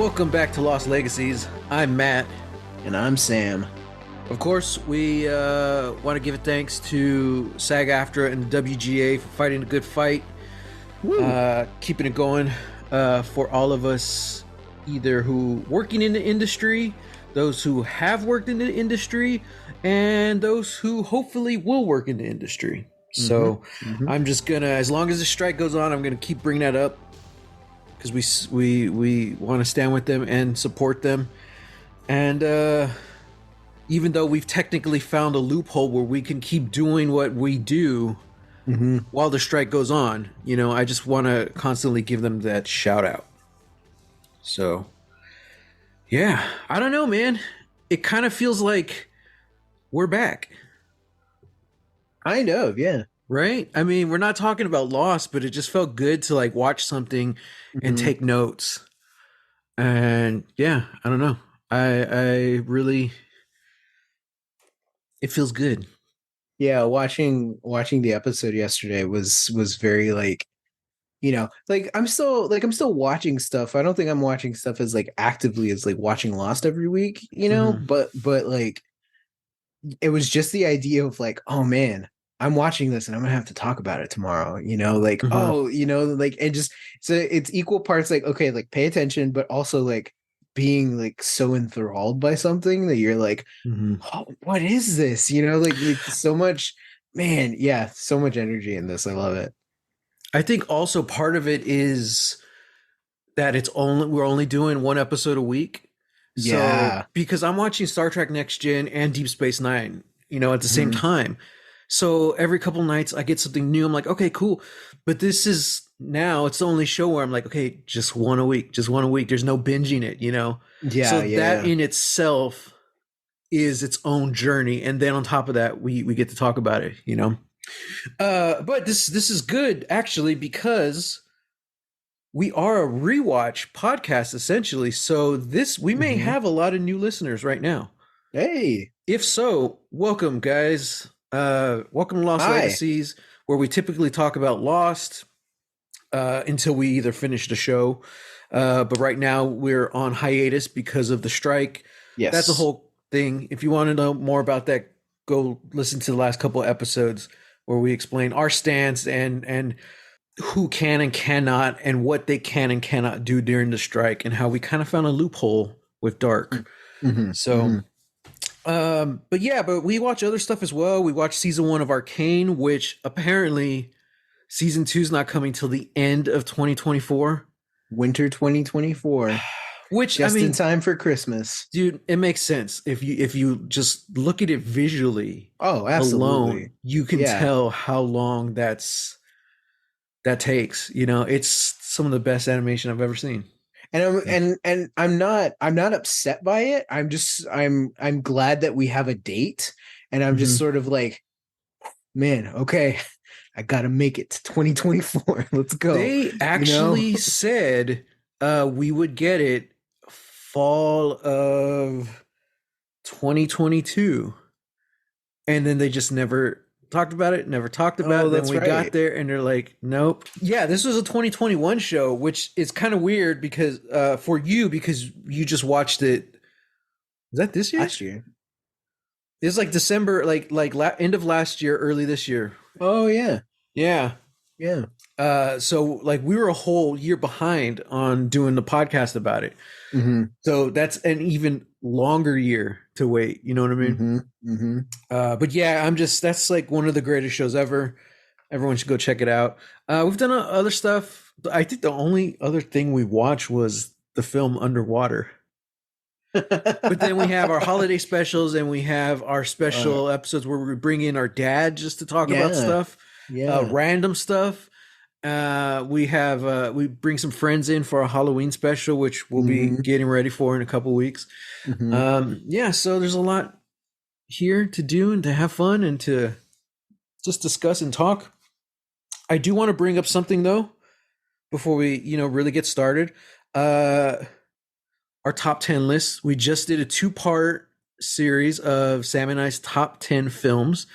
Welcome back to Lost Legacies. I'm Matt. And I'm Sam. Of course, we want to give thanks to SAG-AFTRA and the WGA for fighting a good fight, keeping it going for all of us, either who working in the industry, those who have worked in the industry, and those who hopefully will work in the industry. So I'm just gonna, as long as the strike goes on, I'm gonna keep bringing that up because we want to stand with them and support them. And even though we've technically found a loophole where we can keep doing what we do while the strike goes on, you know, I just want to constantly give them that shout out. So, yeah, I don't know, man. It kind of feels like we're back. Kind of, yeah. Right? I mean, we're not talking about Lost, but it just felt good to like watch something and take notes. And yeah, I don't know. I really, it feels good. Yeah, watching the episode yesterday was very like, you know, like I'm still watching stuff. I don't think I'm watching stuff as like actively as like watching Lost every week, you know, but like it was just the idea of like, oh man, I'm watching this and I'm gonna have to talk about it tomorrow, you know, like oh, you know, like it just so it's equal parts like okay, like pay attention, but also like being like so enthralled by something that you're like, oh, what is this? You know, like so much, man, yeah, so much energy in this. I love it. I think also part of it is that we're only doing one episode a week. Yeah. So because I'm watching Star Trek Next Gen and Deep Space Nine, you know, at the same time. So every couple nights I get something new. I'm like, okay, cool. But this is now it's the only show where I'm like, okay, just one a week. There's no binging it, you know? Yeah. So that in itself is its own journey. And then on top of that, we get to talk about it, you know? But this is good actually because we are a rewatch podcast essentially. So we may have a lot of new listeners right now. Hey. If so, welcome guys. Welcome to Lost Legacies, where we typically talk about Lost until we either finish the show. But right now we're on hiatus because of the strike. Yes. That's a whole thing. If you want to know more about that, go listen to the last couple of episodes where we explain our stance and who can and cannot and what they can and cannot do during the strike and how we kind of found a loophole with Dark. But we watch other stuff as well. We watched season 1 of Arcane, which apparently season 2 is not coming till the end of 2024. Winter 2024. Which just in time for Christmas. Dude, it makes sense. If you just look at it visually alone, you can tell how long that takes. You know, it's some of the best animation I've ever seen. And I'm not upset by it. I'm glad that we have a date, and I'm just sort of like, man, okay, I gotta make it to 2024. Let's go. They actually said we would get it fall of 2022, and then they just never talked about it. Then we got there and they're like, nope. Yeah, this was a 2021 show, which is kind of weird because for you, because you just watched it. Is that this year? Last year. It's like December, end of last year, early this year. Oh yeah. So like we were a whole year behind on doing the podcast about it. So that's an even longer year to wait. You know what I mean? But yeah, that's like one of the greatest shows ever. Everyone should go check it out. We've done other stuff. I think the only other thing we watched was the film Underwater. But then we have our holiday specials and we have our special episodes where we bring in our dad just to talk about stuff, random stuff. We bring some friends in for a Halloween special, which we'll be getting ready for in a couple weeks. So there's a lot here to do and to have fun and to just discuss and talk. I do want to bring up something though before we, really get started. Our top 10 list. We just did a 2-part series of Sam and I's top 10 films.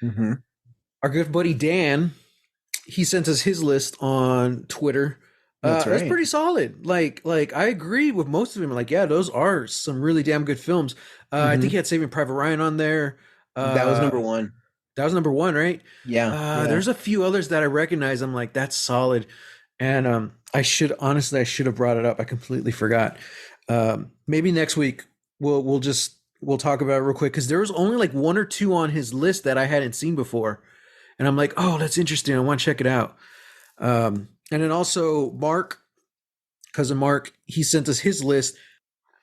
Our good buddy Dan, he sent us his list on Twitter. That's It was right. pretty solid. Like I agree with most of them. Like, yeah, those are some really damn good films. I think he Hmm. had Saving Private Ryan on there. That was Uh, number one. that was number one, right? Yeah, yeah. There's a few others that I recognize. I'm like, that's solid. And I should have brought it up. I completely forgot. Maybe next week we'll talk about it real quick because there was only like one or two on his list that I hadn't seen before, and I'm like, oh, that's interesting. I want to check it out. And then also Mark, cousin Mark, he sent us his list.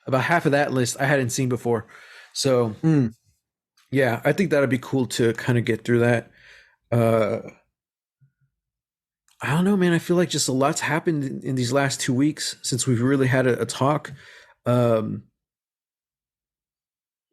About half of that list I hadn't seen before. So Mm. yeah, I think that'd be cool to kind of get through that. Uh, I don't know, man. I feel like just a lot's happened in these last 2 weeks since we've really had a talk. Um,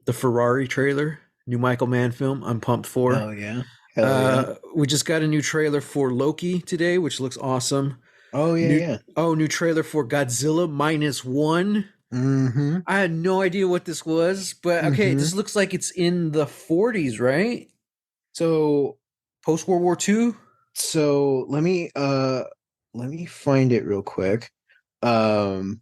the Ferrari trailer, new Michael Mann film, I'm pumped for. Oh yeah. Hell yeah. We just got a new trailer for Loki today, which looks awesome. Oh yeah, New yeah. new trailer for Godzilla -1. Mm-hmm. I had no idea what this was, but okay, Mm-hmm. this looks like it's in the 40s, right? So Post World War II. so let me find it real quick. Um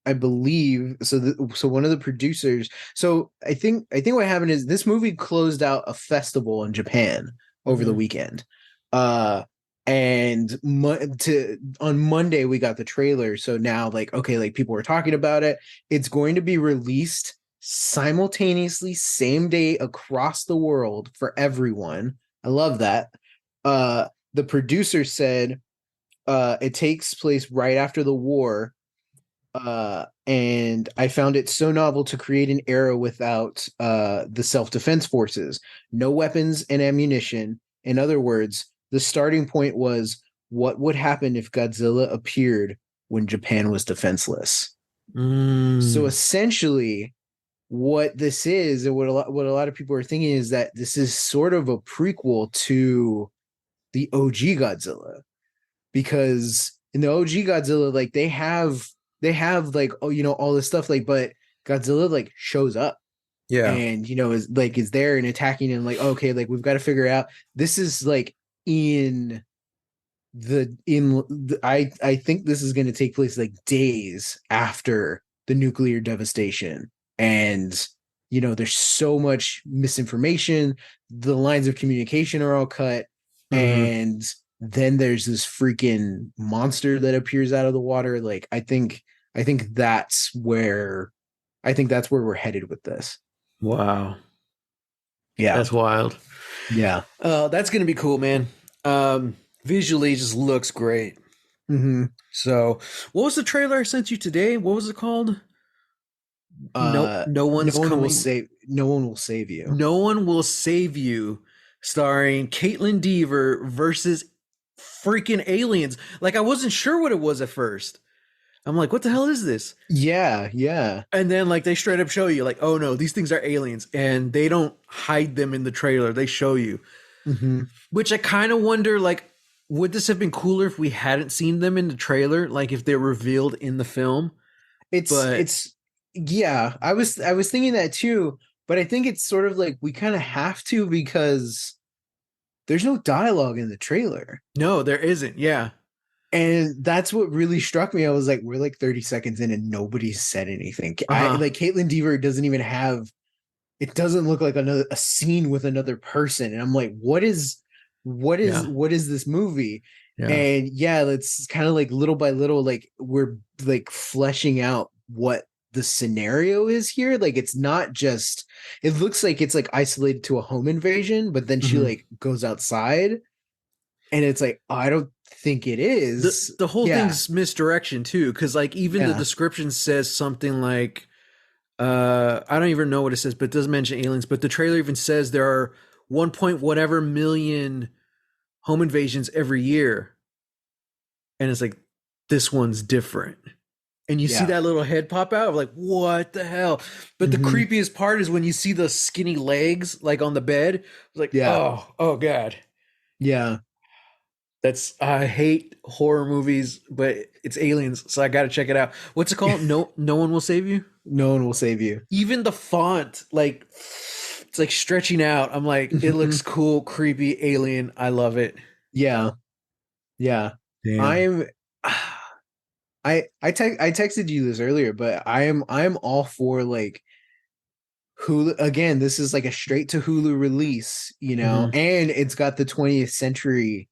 I believe so. So one of the producers. So I think what happened is this movie closed out a festival in Japan over the Mm-hmm. weekend, and to on Monday we got the trailer. So now like okay, like people were talking about it. It's going to be released simultaneously, same day across the world for everyone. I love that. The producer said it takes place right after the war, and I found it so novel to create an era without the self defense forces, no weapons and ammunition. In other words, the starting point was what would happen if Godzilla appeared when Japan was defenseless. So Mm, essentially, what this is, and what a lot of people are thinking is that this is sort of a prequel to the OG Godzilla, because in the OG Godzilla, like they have like oh all this stuff like, but Godzilla like shows up yeah. and is there and attacking and like okay, like we've got to figure out this is like in I think this is going to take place like days after the nuclear devastation, and there's so much misinformation, the lines of communication are all cut, Mm-hmm. and then there's this freaking monster that appears out of the water. Like I think that's where we're headed with this. Wow, Yeah. that's wild. Yeah. That's gonna be cool, man. Visually, it just looks great. Hmm. So, what was the trailer I sent you today? What was it called? No No one's one will coming. save. No one will save you. No one will save you. Starring Caitlin Deaver versus freaking aliens. Like I wasn't sure what it was at first. I'm like, what the hell is this? Yeah, yeah. And then like they straight up show you, like, oh no, these things are aliens, and they don't hide them in the trailer. They show you, Hmm. which I kind of wonder, like, would this have been cooler if we hadn't seen them in the trailer, like if they're revealed in the film? But It's yeah, I was thinking that too, but I think it's sort of like we kind of have to because there's no dialogue in the trailer. no, there isn't. Yeah. And that's what really struck me. I was like, we're like 30 seconds in and nobody's said anything. Uh I huh. like Caitlin Deaver doesn't even have it doesn't look like a scene with another person. And I'm like, Yeah. what is this movie? Yeah. And yeah, it's kind of like little by little, like we're like fleshing out what the scenario is here. Like it's not just it looks like it's like isolated to a home invasion, but then she Hmm. like goes outside and it's like, oh, I don't think it The is. the whole Yeah, thing's misdirection too, because like even the yeah, description says something like, I don't even know what it says, but it does mention aliens. But the trailer even says there are 1 point whatever million home invasions every year, and it's like this one's different. And you see yeah. that little head pop out of like, what the hell? But the Hmm. creepiest part is when you see the skinny legs like on the bed. It's like, Yeah, oh god. yeah. That's I hate horror movies, but it's aliens, so I gotta check it out. What's it called? No one will save you. No one will save you. Even the font, like it's like stretching out. I'm like, it looks cool, creepy, alien. I love it. Yeah. Yeah. Damn. I'm I texted you this earlier, but I'm all for like Hulu again. This is like a straight to Hulu release, Hmm. and it's got the 20th century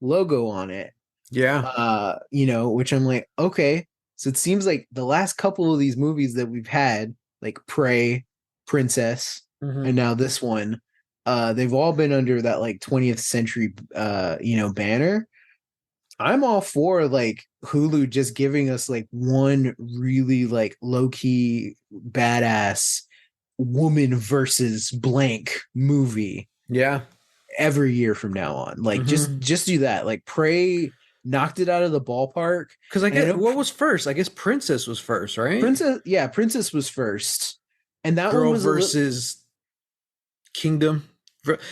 logo on it. Yeah. Which I'm like, okay. So it seems like the last couple of these movies that we've had, like Prey, Princess, Hmm. and now this one, they've all been under that like 20th century banner. I'm all for like Hulu just giving us like one really like low key badass woman versus blank movie Yeah. every year from now on. Like Hmm. just do that. Like Prey knocked it out of the ballpark. Because I And I guess know what was first? I guess Princess was first, right? Princess was first. And that one Girl was a little versus Kingdom.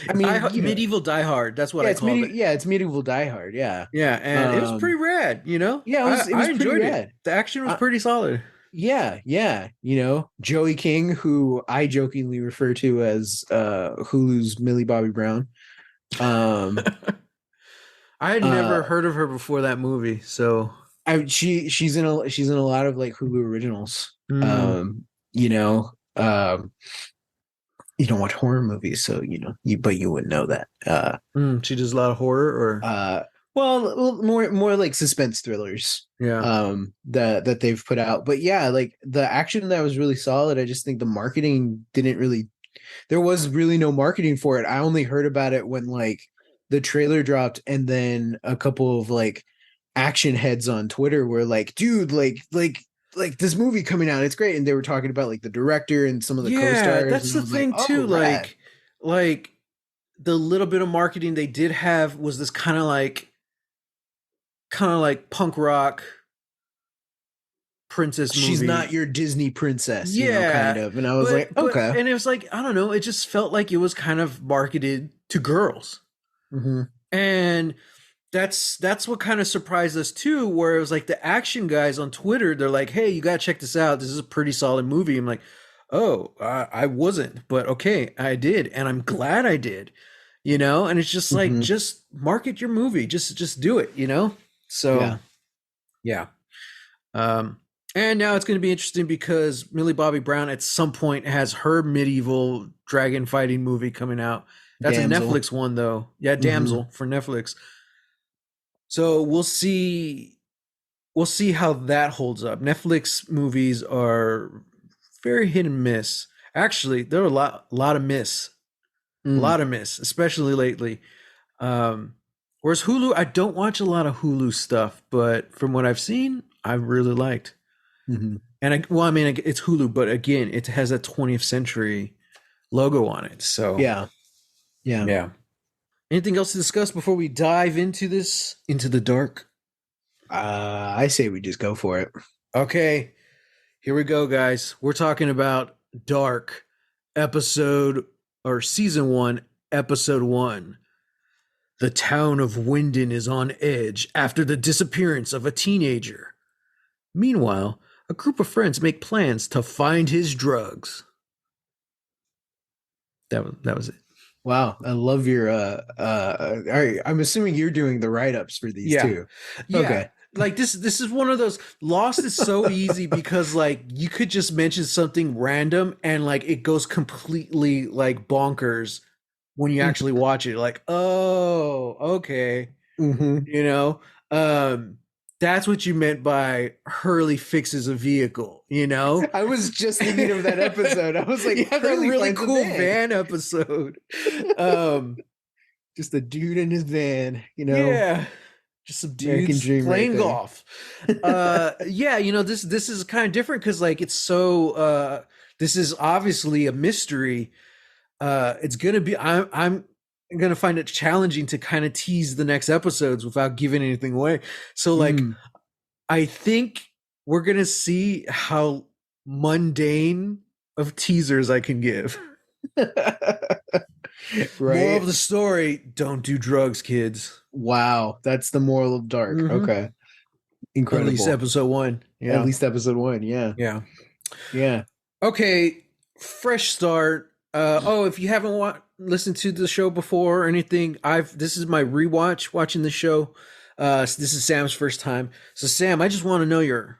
I mean, Medieval Die Hard. That's what I called it. it's medieval Die Hard, yeah. Yeah, and it was pretty Um rad. yeah, it I was pretty enjoyed it. rad. The action was Uh, pretty solid. yeah, Joey King, who I jokingly refer to as Hulu's Millie Bobby Brown. Um I had uh never heard of her before that movie, so she's in a lot of like Hulu originals. mm, You know, you don't watch horror movies, so but you wouldn't know that. she does a lot of horror, or Uh, well, more like suspense thrillers. yeah, That they've put out, but yeah, like the action that was really solid. I just think the marketing didn't really. There was really no marketing for it. I only heard about it when like the trailer dropped, and then a couple of like action heads on Twitter were like, "Dude, like this movie coming out, it's great," and they were talking about like the director and some of the yeah. co-stars, That's and I the was like, thing "Oh, too. rad." Like the little bit of marketing they did have was this kind of like punk rock princess She's not movie. your Disney princess, kind Yeah, of. And I was like, okay. and it was like I don't know. It just felt like it was kind of marketed to girls, Hmm. and that's what kind of surprised us too. Where it was like the action guys on Twitter, they're like, "Hey, you gotta check this out. This is a pretty solid movie." I'm like, "Oh, I wasn't, but okay, I did, and I'm glad I did." And it's just like Hmm. just market your movie, just do it. So Yeah. yeah. Um, and now it's going to be interesting because Millie Bobby Brown at some point has her medieval dragon fighting movie coming out. That's a Damsel. Netflix one though. Yeah, Hmm. Damsel for Netflix. So we'll see. We'll see how that holds up. Netflix movies are very hit and miss. Actually, there are a Mm. lot of miss, especially lately. Um, whereas Hulu, I don't watch a lot of Hulu stuff, but from what I've seen, I really liked. Hmm. And I mean, it's Hulu, but again, it has a 20th century logo on it. So Yeah. Yeah. yeah. Anything else to discuss before we dive into the dark? I say we just go for it. Okay, here we go, guys. We're talking about Dark episode or season 1, episode 1. The town of Winden is on edge after the disappearance of a teenager. Meanwhile, a group of friends make plans to find his drugs. That was it. Wow. I love your I'm assuming you're doing the write-ups for these Yeah. too. Yeah. Okay. Like this is one of those. Lost is so easy because like you could just mention something random and like it goes completely like bonkers when you actually watch it. Like, oh, okay. Hmm. You know? Um that's what you meant by Hurley fixes a vehicle. I was just thinking of that episode. I was like, You have that Curly really finds a cool van. van episode. Um Just a dude in his van, yeah. Just some American dudes dream right playing there. golf. Yeah, this is kind of different because like it's so this is obviously a mystery. It's gonna be I'm gonna find it challenging to kind of tease the next episodes without giving anything away. So like Mm. I think we're gonna see how mundane of teasers I can give. Moral Right? of the story, don't do drugs, kids. Wow, that's the moral of Dark. Mm-hmm. Okay, At least incredible. episode 1. At Yeah. least episode one. Yeah, Yeah. yeah. Okay, fresh start. If you haven't listened to the show before or anything, this is my rewatch watching the show. So this is Sam's first time. So Sam, I just want to know your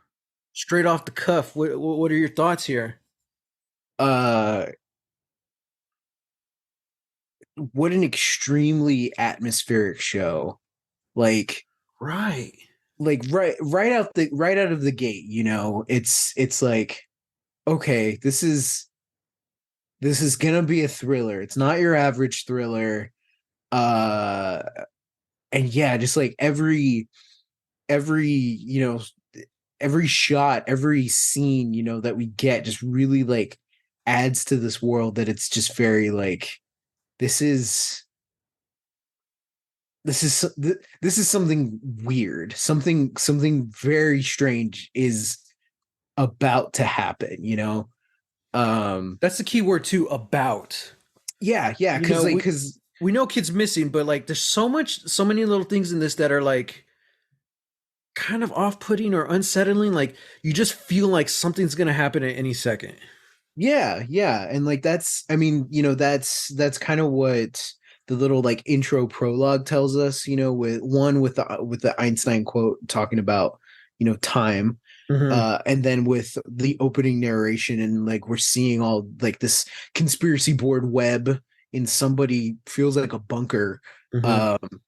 straight off the cuff. What are your thoughts here? Uh, what an extremely atmospheric show. Like, Right. right out of the gate, it's like, okay, this is gonna be a thriller. It's not your average thriller. Uh, and yeah, just like every every shot, every scene, that we get just really like adds to this world that it's just very like this is this is something weird, something very strange is about to happen. um That's the key word too, about. yeah, You because know, like we because we know kids missing, but like there's so many little things in this that are like kind of off-putting or unsettling. Like you just feel like something's gonna happen at any second. yeah, and like that's, I mean, that's kind of what the little like intro prologue tells us, with the Einstein quote talking about, time. Mm-hmm. And then with the opening narration, and like we're seeing all like this conspiracy board web in somebody feels like a bunker. Mm-hmm. um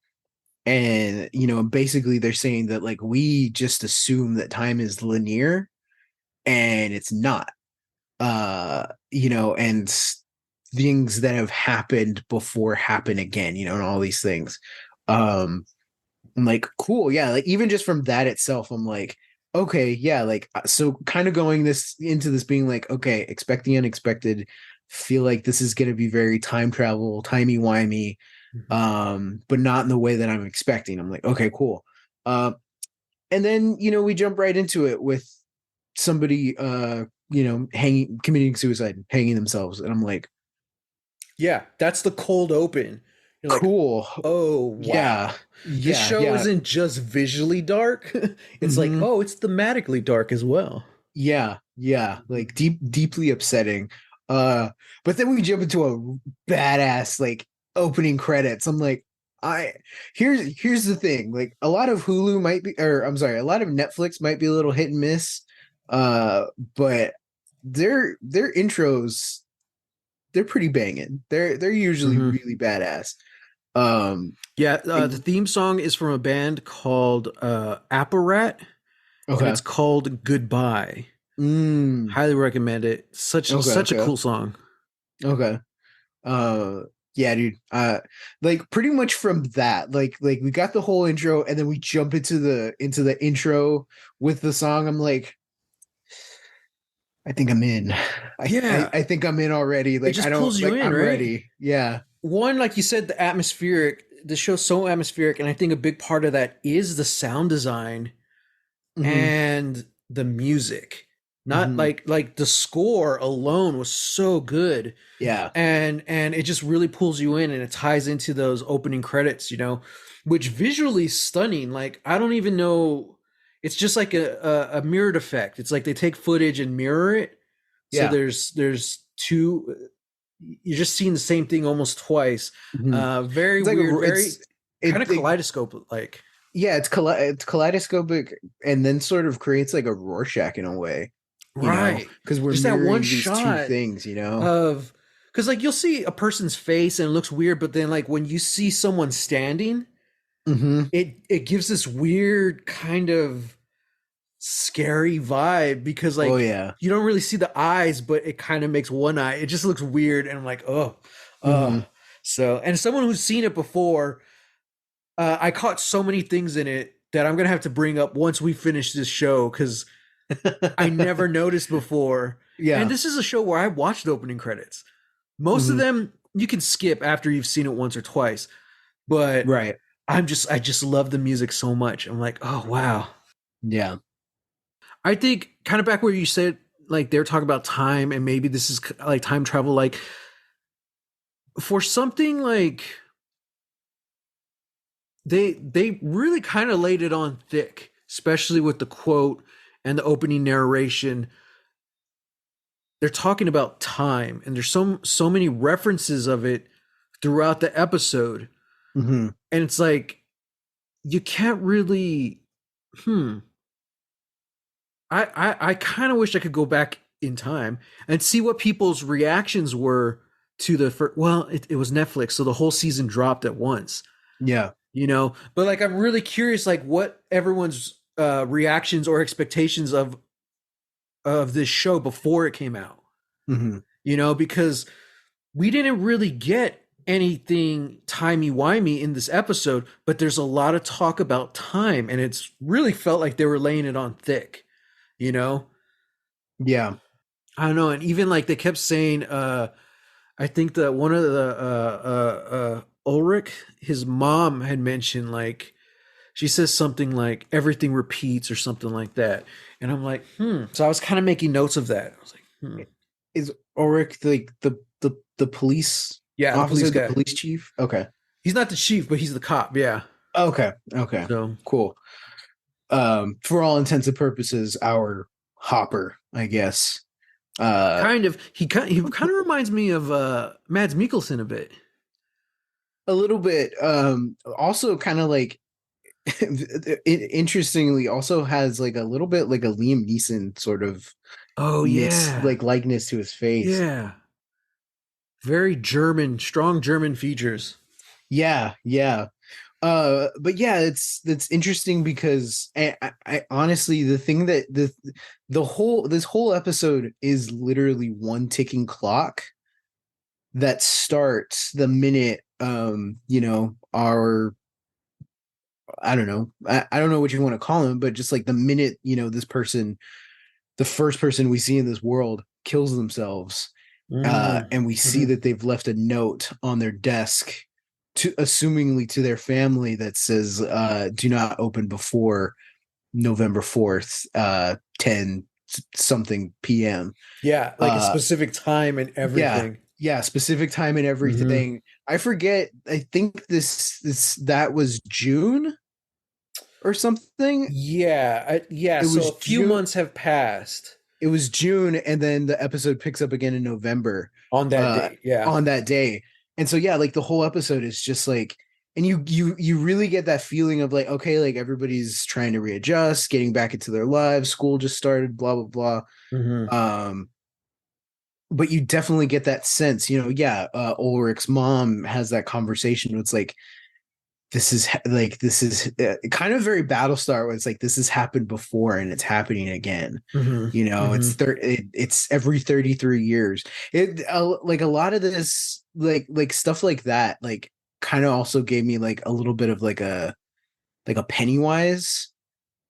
and basically they're saying that like we just assume that time is linear, and it's not. And things that have happened before happen again, and all these things. I'm like, cool, yeah, like even just from that itself, I'm like, okay, yeah, like so kind of going this into this being like, okay, expect the unexpected, feel like this is going to be very time travel, timey-wimey, Mm-hmm. but not in the way that I'm expecting. I'm like, okay, cool. And then, we jump right into it with somebody hanging, committing suicide, hanging themselves, and I'm like, Yeah, that's the cold open. You're like, cool. oh Yeah, wow. This yeah, show yeah. isn't just visually dark. It's like, Hmm. oh, it's thematically dark as well. Yeah, like deeply upsetting. uh but then we jump into a badass like opening credits. I'm like, I here's the thing, like a lot of Hulu might be, or I'm sorry, a lot of Netflix might be a little hit and miss. uh but their intros, they're pretty banging. They're usually Hmm. really badass. um Yeah, the and theme song is from a band called Apparat, and okay. it's called Goodbye. Mm, Highly recommend it. okay, Such a okay, cool song. okay. uh yeah, dude. Like pretty much from that, like we got the whole intro, and then we jump into the intro with the song. I'm like, I think I'm in. Yeah, I think I'm in already. it Like I just don't, pulls you like in, I'm right? ready. Yeah. One, like you said, the atmospheric. The show's so atmospheric, and I think a big part of that is the sound design Hmm. and the music. Not Hmm. like the score alone was so good, Yeah. and it just really pulls you in, and it ties into those opening credits, which visually stunning. Like I don't even know, it's just like a mirrored effect. It's like they take footage and mirror it, so Yeah. there's two, you're just seeing the same thing almost twice. Hmm. Very It's like weird, very it's kind of it kaleidoscope like. yeah, it's kaleidoscopic, and then sort of creates like a Rorschach in a way, Right, because we're just that one mirroring these two shot things. of, because like you'll see a person's face and it looks weird, but then like when you see someone standing, Hmm. it gives this weird kind of scary vibe, because Oh like yeah. you don't really see the eyes, but it kind of makes one eye, it just looks weird, and I'm like, oh, uh Hmm. so, and someone who's seen it before, I caught so many things in it that I'm gonna have to bring up once we finish this show, because I never noticed before. And Yeah. this is a show where I watched opening credits. Most of Hmm. them you can skip after you've seen it once or twice, but Right. I just love the music so much. I'm like, oh wow. Yeah. I think kind of back where you said like they're talking about time, and maybe this is like time travel, like for something like they really kind of laid it on thick, especially with the quote and the opening narration. They're talking about time, and there's so many references of it throughout the episode, Hmm. and it's like you can't really. Hmm. I kind of wish I could go back in time and see what people's reactions were to the first. Well, it was Netflix, so the whole season dropped at once. Yeah. But like I'm really curious, like what everyone's reactions or expectations of this show before it came out. Hmm. Because we didn't really get anything timey-wimey in this episode, but there's a lot of talk about time, and it's really felt like they were laying it on thick, you know? Yeah. I don't know, and even like they kept saying, I think that one of the Ulrich, his mom had mentioned like she says something like everything repeats or something like that. And I'm like, So I was kind of making notes of that. I was like, Is Ulrich like the police Yeah, the police officer, the guy. police chief? Okay. He's not the chief, but he's the cop. Yeah. Okay. Okay. So Cool. For all intents and purposes, our Hopper, I guess. kind of he kind of reminds me of Mads Mikkelsen a bit. A little bit. Also kind of like interestingly also has like a little bit like a Liam Neeson sort of Oh yeah. like likeness to his face. Yeah. Very German, strong German features. Yeah, yeah. But yeah, it's interesting because I honestly the thing that the whole this whole episode is literally one ticking clock that starts the minute our I don't know. I don't know what you want to call him, but just like the minute, this person, the first person we see in this world kills themselves, Mm. and we see Mhm. that they've left a note on their desk to assumingly to their family that says, do not open before November 4th, 10 something PM. Yeah, like a Uh, specific time and yeah, everything. yeah, specific time and Hmm. everything. I forget. I think this that was June or something. Yeah. It So was a few June. months have passed It was June, and then the episode picks up again in November, on that uh, day. Yeah. on that day. And so yeah, like the whole episode is just like, and you really get that feeling of like, okay, like everybody's trying to readjust, getting back into their lives. School just started, blah blah Hmm. blah. But you definitely get that sense, yeah. Ulrich's mom has that conversation. It's like this is kind of very Battlestar, where it's like this has happened before and it's happening again. Hmm. It's Hmm. it's every 33 years. Like a lot of this, like stuff like that, like kind of also gave me like a little bit of like a Pennywise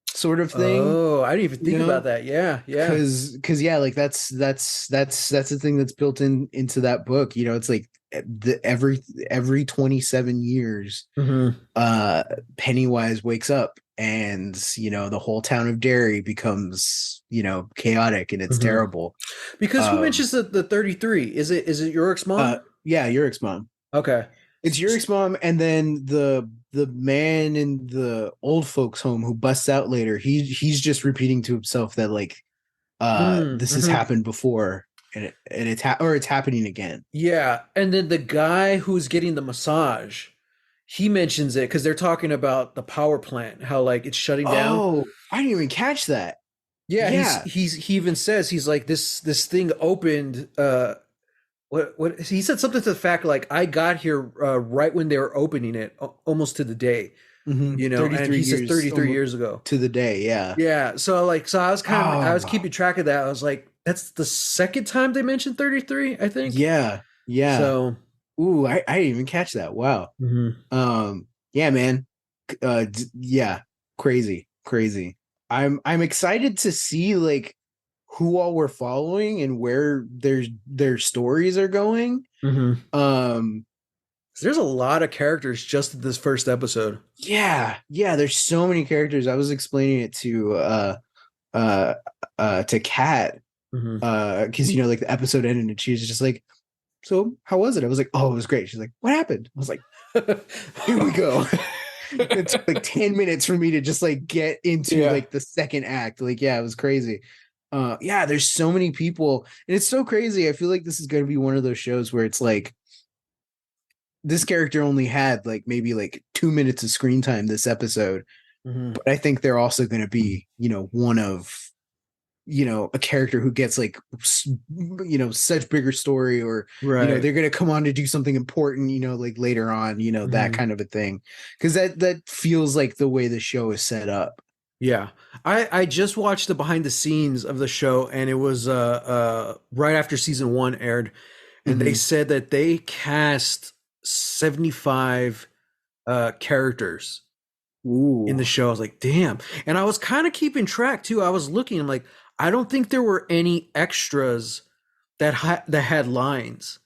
sort of thing, Oh, I didn't even you think about know that. Yeah, yeah. because yeah, like that's the thing that's built into that book. It's like every 27 years, Hmm. uh Pennywise wakes up, and the whole town of Derry becomes chaotic, and it's Hmm. terrible. Because who um mentions the 33? Is it Yorick's mom? yeah, Yurick's mom. Okay. It's Yurick's mom, and then the man in the old folks home who busts out later, he's just repeating to himself that like this has Mm-hmm. happened before, and it's happening again. Yeah, and then the guy who's getting the massage, he mentions it because they're talking about the power plant, how like it's shutting down. Oh, I didn't even catch that. Yeah, Yeah. he even says he's like this thing opened. What he said something to the fact like I got here right when they were opening it, almost to the day, 33 and he says years 33 years ago. to the day. Yeah. Yeah, so I was Oh, keeping track of that. I was like, that's the second time they mentioned 33, I think. yeah. Yeah. So, Ooh, I didn't even catch that. Wow. mhm. Yeah, man. Yeah. Crazy. Crazy. I'm excited to see like who all we're following and where their stories are going. Mhm. Um, There's a lot of characters just in this first episode. yeah, yeah, there's so many characters. I was explaining it uh to Kat, Mhm. because like the episode ended and she was just like, so how was it? I was like, oh, it was great. She's like, what happened? I was like, here we go. It took like 10 minutes for me to just like get into Yeah. like the second act. Like, yeah, it was crazy. Yeah, there's so many people, and it's so crazy. I feel like this is going to be one of those shows where it's like this character only had like maybe like 2 minutes of screen time this episode, Hmm. but I think they're also going to be, one of, a character who gets like, such bigger story, or, Right. they're going to come on to do something important, like later on, that Hmm. kind of a thing. Cause that feels like the way the show is set up. Yeah. I just watched the behind the scenes of the show, and it was right after season one aired, and they Hmm. said that they cast 75 characters in Ooh. the show. I was like, damn. And I was kind of keeping track too. I was looking, I'm like, I don't think there were any extras that had lines.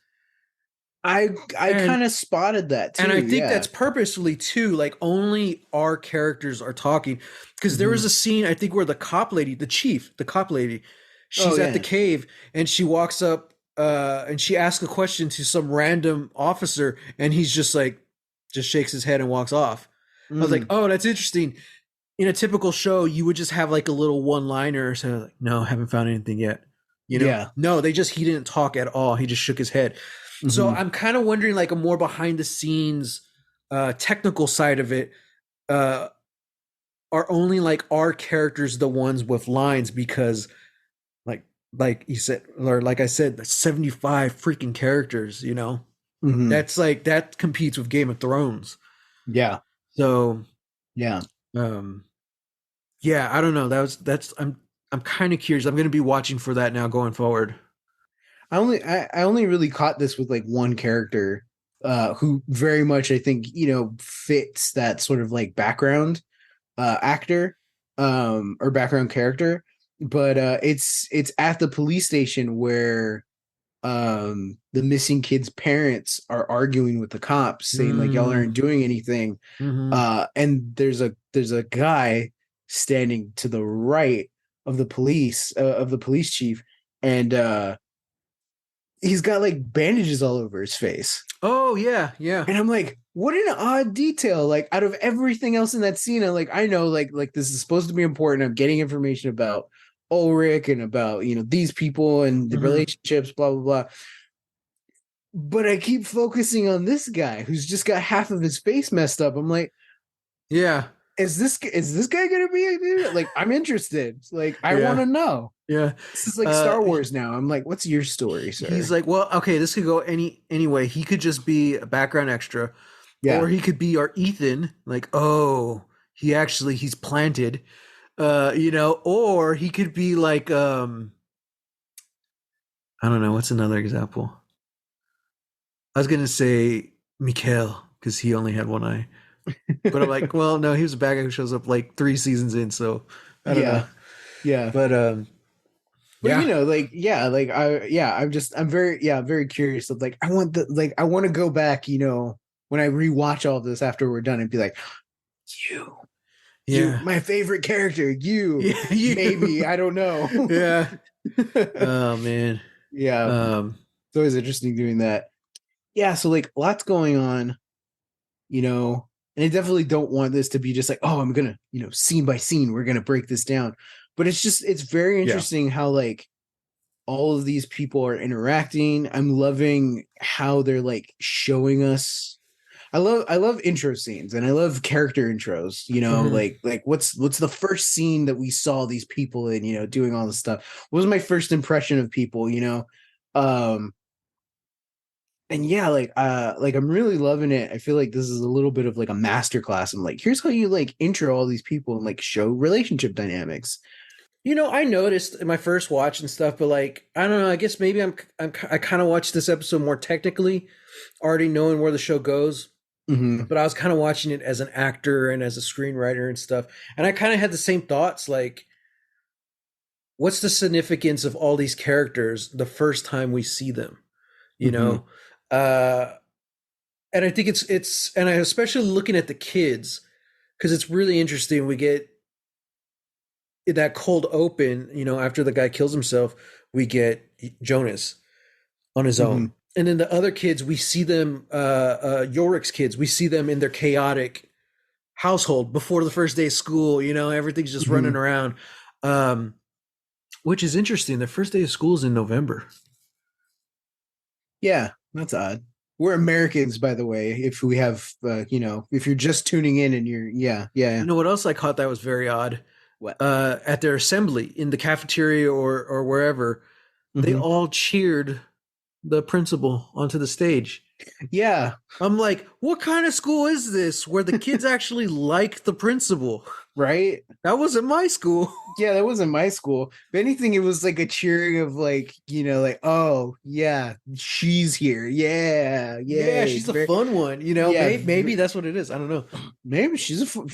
I And kind of spotted that and I too. think Yeah. that's purposefully too, like only our characters are talking. Because there Hmm. was a scene, I think, where the cop lady, the chief, the cop lady, Oh she's at the yeah. cave and she walks up and she asks a question to some random officer, and he's just like, just shakes his head and walks off. I was like, Mm. oh, that's interesting. In a typical show, you would just have like a little one liner. So like, no, haven't found anything yet. Yeah. No, he didn't talk at all. He just shook his head. So Hmm. I'm kind of wondering, like, a more behind the scenes technical side of it. Uh, are only like our characters the ones with lines, because like like you said, or like I said, that's 75 freaking characters. Hmm. That's like that competes with Game of Thrones. Yeah. So Yeah. um, yeah, I don't know. I'm kind of curious. I'm going to be watching for that now going forward. I only really caught this with like one character who very much I think, fits that sort of like background actor or background character. But it's at the police station where the missing kid's parents are arguing with the cops saying like y'all Mm, aren't doing anything. hmm. And there's a guy standing to the right of the police chief, and he's got like bandages all over his face. Oh yeah, yeah. And I'm like, what an odd detail. Like out of everything else in that scene, I know like this is supposed to be important. I'm getting information about Ulrich and about, these people and the Hmm. relationships, blah, blah, blah. But I keep focusing on this guy who's just got half of his face messed up. I'm like, Yeah, is this guy gonna be like, I'm interested. Like, I want yeah, to know. yeah. This is like Uh, Star Wars now. I'm like, what's your story, he's sir? like, well, okay, this could go anyway. He could just be a background extra, or Yeah. he could be our Ethan. Like, oh, he's planted. Or he could be like, I don't know, what's another example? I was gonna say Mikhail because he only had one eye, but I'm like, well, no, he was a bad guy who shows up like 3 seasons in, so I don't know. Yeah. Yeah. But But yeah, like, yeah, like I'm very, yeah, very curious of like, I want to go back, when I rewatch all this after we're done and be like, you, yeah, my favorite character, you, yeah, you, maybe, I don't know. yeah. Oh man. Yeah. Um, It's always interesting doing that. Yeah. So like lots going on, and I definitely don't want this to be just like, oh, I'm gonna, scene by scene, we're gonna break this down. But it's very yeah. interesting how like all of these people are interacting. I'm loving how they're like showing us. I love intro scenes and I love character intros, Hmm. like what's the first scene that we saw these people in, doing all this stuff. What was my first impression of people? Um and yeah, like I'm really loving it. I feel like this is a little bit of like a masterclass. I'm like, here's how you like intro all these people and like show relationship dynamics. I noticed in my first watch and stuff, but like, I don't know. I guess maybe I kind of watched this episode more technically, already knowing where the show goes. Hmm. But I was kind of watching it as an actor and as a screenwriter and stuff, and I kind of had the same thoughts. Like, what's the significance of all these characters the first time we see them? You Hmm. know, uh, and I think and I especially looking at the kids because it's really interesting. We get that cold open, after the guy kills himself, we get Jonas on his own. Hmm. And then the other kids, we see them, Yorick's kids, we see them in their chaotic household before the first day of school. Everything's just running Hmm. around, um, which is interesting. The first day of school is in November. Yeah, that's odd. We're Americans, by the way. If we have, if you're just tuning in and you're, yeah. You know what else I caught that was very odd? What? At their assembly in the cafeteria or wherever, they Hmm. all cheered the principal onto the stage. Yeah, I'm like, what kind of school is this where the kids actually like the principal? right. That wasn't my school. Yeah, that wasn't my school. If anything, it was like a cheering of like, like, oh yeah, she's here. Yeah, Yeah, yay. she's It's a very, fun one. yeah, Maybe that's what it is. I don't know. maybe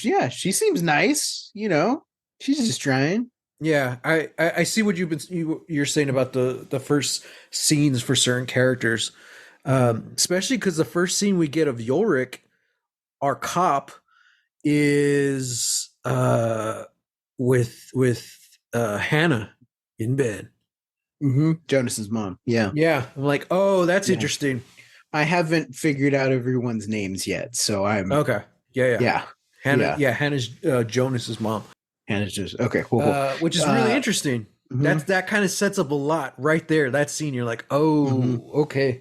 yeah, she seems nice. She's just trying. Yeah, I see what you're saying about the first scenes for certain characters, Mhm. especially because the first scene we get of Yorick, our cop, is with Hannah in bed. Jonas's mom. Yeah. Yeah, I'm like, oh, that's Yeah. interesting. I haven't figured out everyone's names yet, so I'm Okay, yeah. yeah. Hannah, Yeah. yeah, Hannah's Jonas's mom, And it's just okay, cool. which is really Uh interesting. mhm, That kind of sets up a lot right there. That scene, you're like, mhm. oh, okay,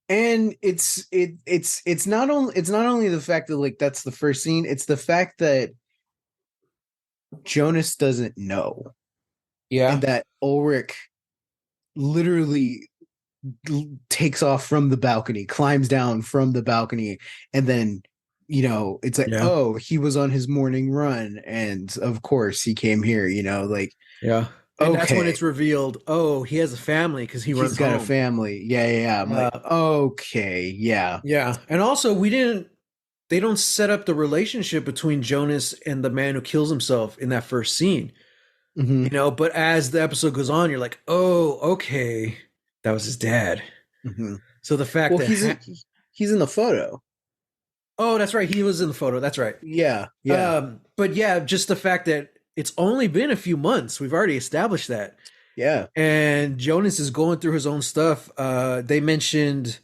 And it's not only the fact that like that's the first scene, it's the fact that Jonas doesn't know and yeah, that Ulrich literally takes off from the balcony, climbs down from the balcony, and then it's like, yeah, oh, he was on his morning run, and of course he came here. Like, yeah. And that's when okay, it's revealed. Oh, he has a family because he he's runs got a home. family. Yeah. I'm like, okay, yeah. Yeah, and also we didn't. They don't set up the relationship between Jonas and the man who kills himself in that first scene. Hmm. But as the episode goes on, you're like, oh, okay, that was his dad. Hmm. So the fact Well, that, he's in the photo. oh, that's right, he was in the photo. That's right. Yeah. But yeah, just the fact that it's only been a few months. We've already established that. Yeah. And Jonas is going through his own stuff. They mentioned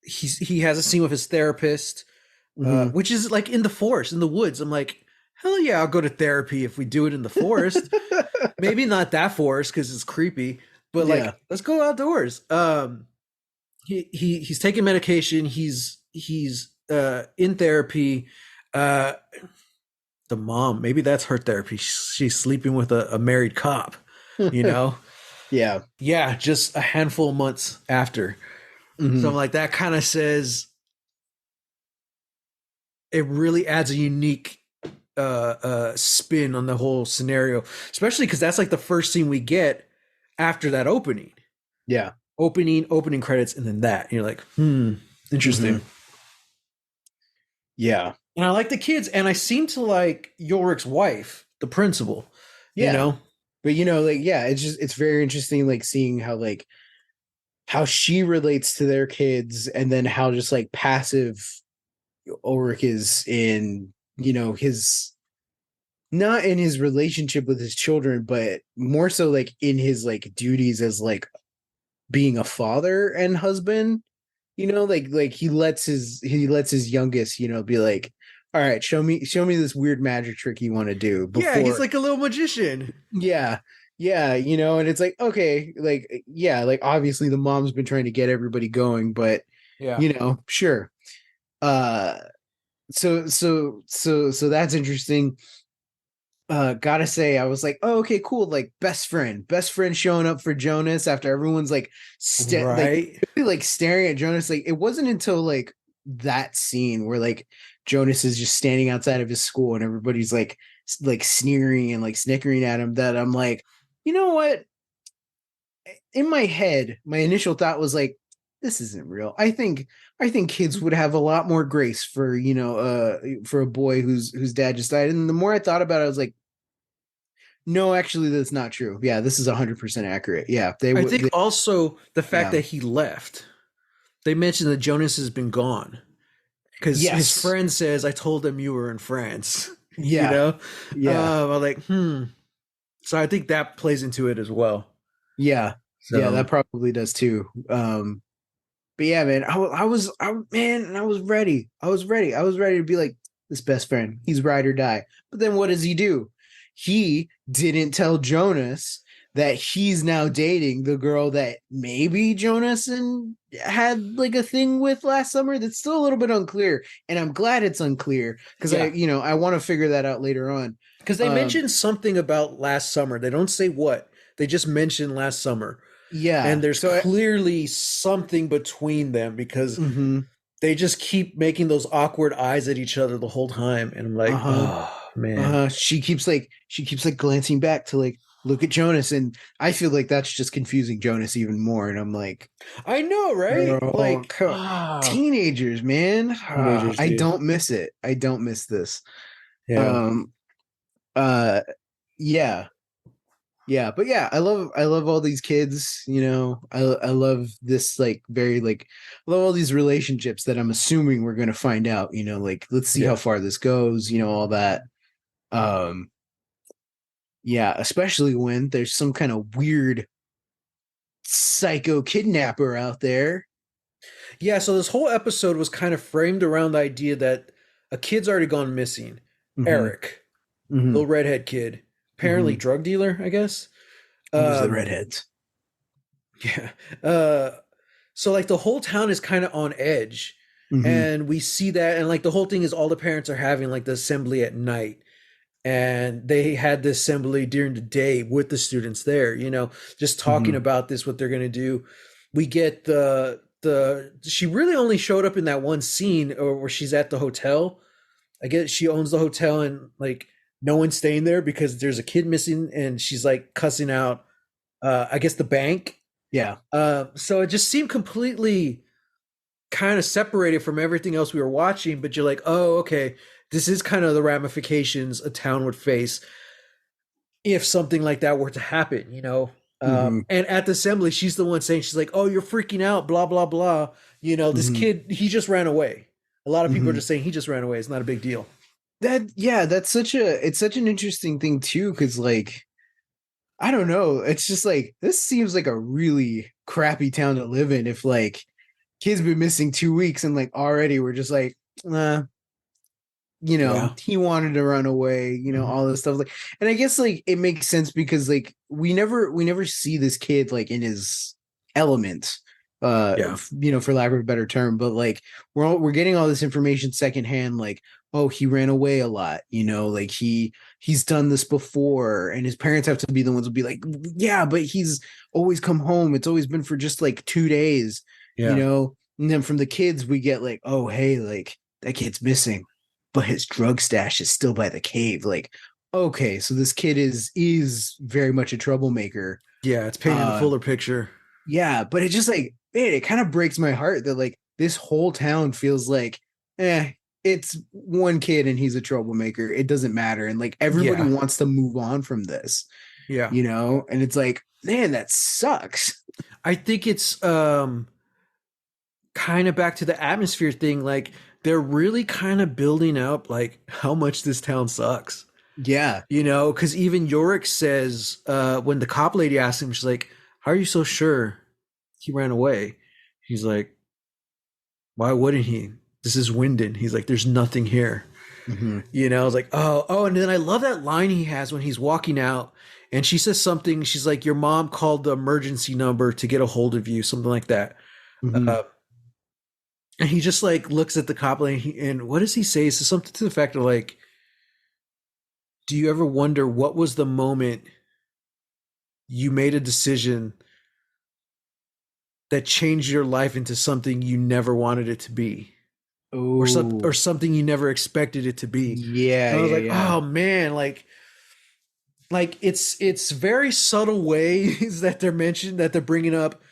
he has a scene with his therapist, Hmm. which is like in the forest, in the woods. I'm like, hell yeah, I'll go to therapy if we do it in the forest. Maybe not that forest because it's creepy, but Yeah. like let's go outdoors. He's taking medication. He's in therapy. Uh, the mom, maybe that's her therapy. She's sleeping with a married cop. You know, Yeah. yeah, just a handful of months after. So I'm Hmm. like, that kind of says it really adds a unique spin on the whole scenario, especially because that's like the first scene we get after that opening. Yeah. Opening credits, and then that. And you're like, Hmm. interesting. Yeah. And I like the kids, and I seem to like Yorick's wife, the principal. You Yeah. know, But like, yeah, it's very interesting, like seeing how she relates to their kids, and then how just like passive Ulrich is in, his not in his relationship with his children, but more so like in his like duties as like being a father and husband. Like he lets his youngest, be like, all right, show me this weird magic trick you want to do yeah, he's before. like a little magician. Yeah, and it's like, okay, like, yeah, like obviously the mom's been trying to get everybody going, but Yeah, sure. Uh so that's interesting. Gotta say, I was like, oh, okay, cool. Like best friend showing up for Jonas after everyone's like right. really, like staring at Jonas. Like it wasn't until like that scene where like Jonas is just standing outside of his school and everybody's like sneering and like snickering at him, that I'm like, you know what? In my head, my initial thought was like, this isn't real. I think kids would have a lot more grace for a boy whose dad just died. And the more I thought about it, I was like, no, actually, that's not true. Yeah, this is 100% accurate. Yeah, they I would. think also the fact Yeah. that he left. They mentioned that Jonas has been gone because his Yes. friend says, "I told him you were in France." you Yeah. know, Yeah. I'm like, So I think that plays into it as well. Yeah. Yeah. So That probably does too. But yeah, man, I was ready. I was ready to be like, this best friend. He's ride or die. But then what does he do? He didn't tell Jonas that he's now dating the girl that maybe Jonas and had like a thing with last summer. That's still a little bit unclear, and I'm glad it's unclear because Yeah, I want to figure that out later on. because they mentioned something about last summer. They don't say what. They just mentioned last summer, and Yeah, there's clearly something between them because mhm. they just keep making those awkward eyes at each other the whole time, and I'm like, Uh-huh. oh man. Uh-huh. She keeps like glancing back to like look at Jonas, and I feel like that's just confusing Jonas even more. And I'm like, I know, right? girl, Like, ah, teenagers, man. teenagers, I dude. don't miss it. I don't miss this. Yeah, Um, uh, yeah, yeah, but yeah, I love all these kids. I love this like very like I love all these relationships that I'm assuming we're gonna find out. Like let's see how yeah. far this goes. All that. Um, Yeah, especially when there's some kind of weird psycho kidnapper out there. Yeah, so this whole episode was kind of framed around the idea that a kid's already gone missing. Hmm. Eric, Hmm. little redhead kid, apparently Hmm. drug dealer, I guess. Always the Um, redheads. yeah. Uh, so like the whole town is kind of on edge, Hmm. and we see that, and like the whole thing is all the parents are having like the assembly at night, and they had the assembly during the day with the students there, just talking Hmm. about this, what they're gonna do. We get the she really only showed up in that one scene or where she's at the hotel. I guess she owns the hotel and like no one's staying there because there's a kid missing and she's like cussing out I guess the bank. Yeah. So it just seemed completely kind of separated from everything else we were watching, but you're like, oh, okay, this is kind of the ramifications a town would face if something like that were to happen, Hmm. And at the assembly, she's the one saying, she's like, oh, you're freaking out, blah, blah, blah. This Hmm. kid, he just ran away. A lot of people are Hmm. just saying he just ran away. It's not a big deal. That's such an interesting thing too, because like I don't know, it's just like this seems like a really crappy town to live in if like kids been missing 2 weeks and like already we're just like, nah, Yeah. he wanted to run away, Hmm. all this stuff like, and I guess like it makes sense because like we never see this kid like in his element, Yeah. for lack of a better term, but like we're getting all this information secondhand, like, oh, he ran away a lot, like he's done this before, and his parents have to be the ones who be like, yeah, but he's always come home, it's always been for just like 2 days, Yeah. and then from the kids we get like, oh, hey, like that kid's missing, but his drug stash is still by the cave. Like, okay, so this kid is very much a troublemaker. Yeah. It's painting the Uh, fuller picture. yeah, but it just like, man, it kind of breaks my heart that like this whole town feels like, eh, it's one kid and he's a troublemaker. It doesn't matter, and like everybody Yeah. wants to move on from this, Yeah. and it's like, man, that sucks. I think it's kind of back to the atmosphere thing. Like they're really kind of building up like how much this town sucks. Yeah. Because even Yorick says when the cop lady asks him, she's like, "How are you so sure he ran away?" He's like, "Why wouldn't he? This is Wyndon." He's like, "There's nothing here." Hmm. I was like, oh, and then I love that line he has when he's walking out, and she says something. She's like, "Your mom called the emergency number to get a hold of you," something like that. Hmm. Uh, and he just like looks at the cop lady, and what does he say? He says something to the fact of like, "Do you ever wonder what was the moment you made a decision that changed your life into something you never wanted it to be, or Oh, something you never expected it to be?" yeah, And I was yeah, like, yeah. "Oh man, like it's very subtle ways that they're mentioned that they're bringing up.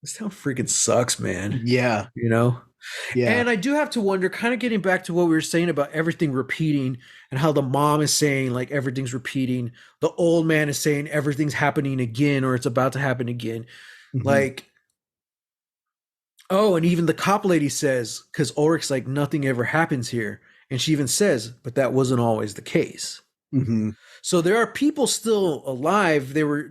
This town freaking sucks, man. Yeah, You know." yeah. And I do have to wonder, kind of getting back to what we were saying about everything repeating and how the mom is saying like everything's repeating, the old man is saying everything's happening again or it's about to happen again. Hmm. Like, oh, and even the cop lady says, because Ulrich's like, nothing ever happens here. And she even says, but that wasn't always the case. Hmm. So there are people still alive. They were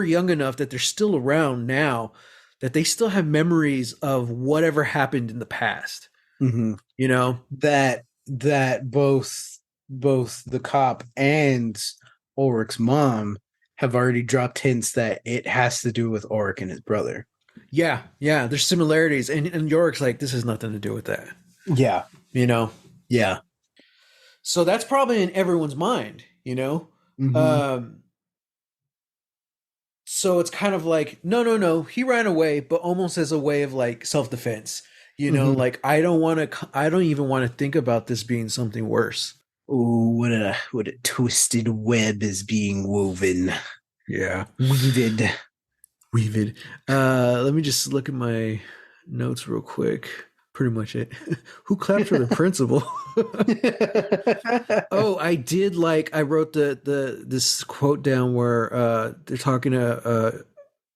young enough that they're still around now, that they still have memories of whatever happened in the past. Hmm. You know? That both the cop and Ulrich's mom have already dropped hints that it has to do with Oric and his brother. Yeah, yeah. There's similarities, and Yorick's like, this has nothing to do with that. Yeah. You know. Yeah. So that's probably in everyone's mind. You know. Mm-hmm. Um, so it's kind of like, no, no, no. He ran away, but almost as a way of like self defense. You know, Mm-hmm. like I don't want to. I don't even want to think about this being something worse. Oh, what a twisted web is being woven. Yeah. Weaved. Weave. Let me just look at my notes real quick. Pretty much it. Who clapped for the principal? Oh, I did like I wrote the this quote down where they're talking to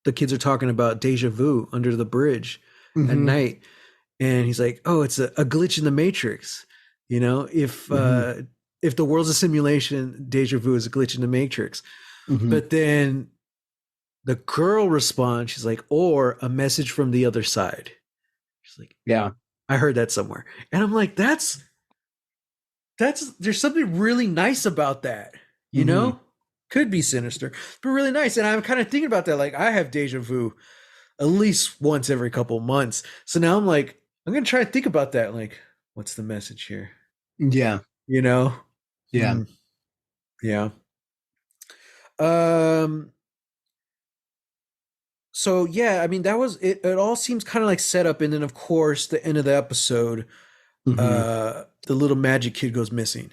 the kids are talking about deja vu under the bridge at Mm-hmm. night, and he's like, "Oh, it's a glitch in the matrix." You know, Mm-hmm. if the world's a simulation, deja vu is a glitch in the matrix. Mm-hmm. But then the girl responds, she's like, or a message from the other side. She's like, Yeah. I heard that somewhere. And I'm like, that's there's something really nice about that, you Mm-hmm. know? Could be sinister, but really nice. And I'm kind of thinking about that. Like, I have deja vu at least once every couple of months. So now I'm like, I'm gonna try and think about that. Like, what's the message here? Yeah. You know? Yeah. Hmm. Yeah. Um, so yeah, I mean that was it, it all seems kind of like set up, and then of course the end of the episode, Mm-hmm. the little magic kid goes missing.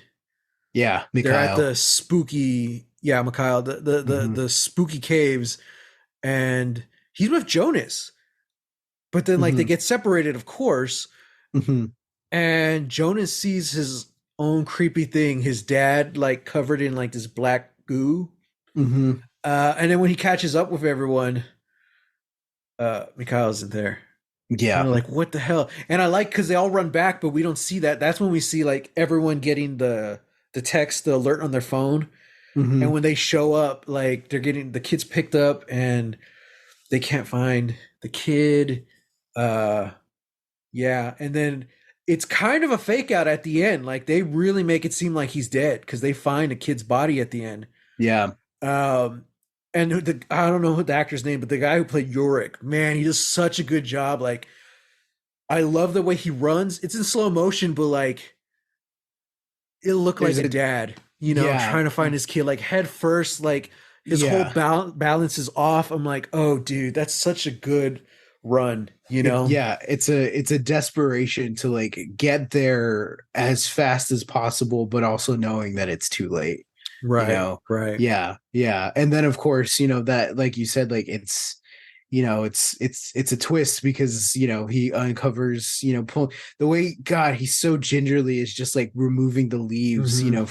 Yeah. They're at Mikhail. the spooky, yeah, Mikhail, Mm-hmm. the spooky caves, and he's with Jonas. But then like they Mm-hmm. get separated, of course, Mm-hmm. and Jonas sees his own creepy thing, his dad like covered in like this black goo. Mm-hmm. And then when he catches up with everyone, Mikhail isn't there. And Yeah. they're like, what the hell? And I like because they all run back, but we don't see that. That's when we see like everyone getting the text, the alert on their phone. And Mm-hmm. when they show up, like they're getting the kids picked up and they can't find the kid. Uh yeah. And then it's kind of a fake out at the end. Like they really make it seem like he's dead because they find a kid's body at the end. Yeah. Um and I don't know the actor's name, but the guy who played Yorick, man, he does such a good job. Like I love the way he runs. It's in slow motion, but like it looked like There's a a dad, you know, yeah. trying to find his kid, like head first, like his whole Yeah. balance is off. I'm like, oh, dude, that's such a good run, you know? Yeah, it's a desperation to like get there as fast as possible, but also knowing that it's too late, you Right, know. right. Yeah, yeah. And then of course, that like you said, like it's a twist because he uncovers, pull the way, God, he's so gingerly is just like removing the leaves, Hmm.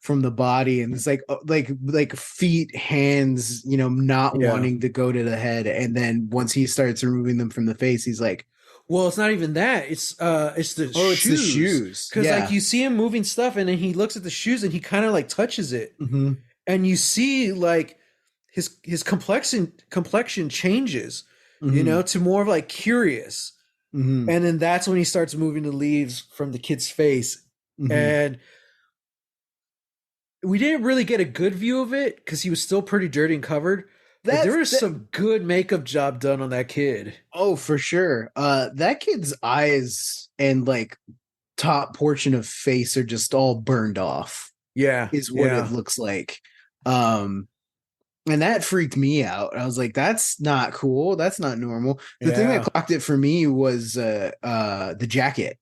from the body, and it's like feet, hands, not Yeah. wanting to go to the head, and then once he starts removing them from the face, he's like, Well, it's not even that. It's the oh, it's the shoes. shoes. Cause like Yeah. you see him moving stuff and then he looks at the shoes and he kind of like touches it. Hmm. And you see like his complexion changes, you Hmm. know, to more of like curious. Hmm. And then that's when he starts moving the leaves from the kid's face. Hmm. And we didn't really get a good view of it because he was still pretty dirty and covered. But there that's was that some good makeup job done on that kid. Oh, for sure. That kid's eyes and like top portion of face are just all burned off, Yeah, is what it yeah, looks like. um and that freaked me out. I was like, that's not cool, that's not normal. The thing that yeah. clocked it for me was the jacket.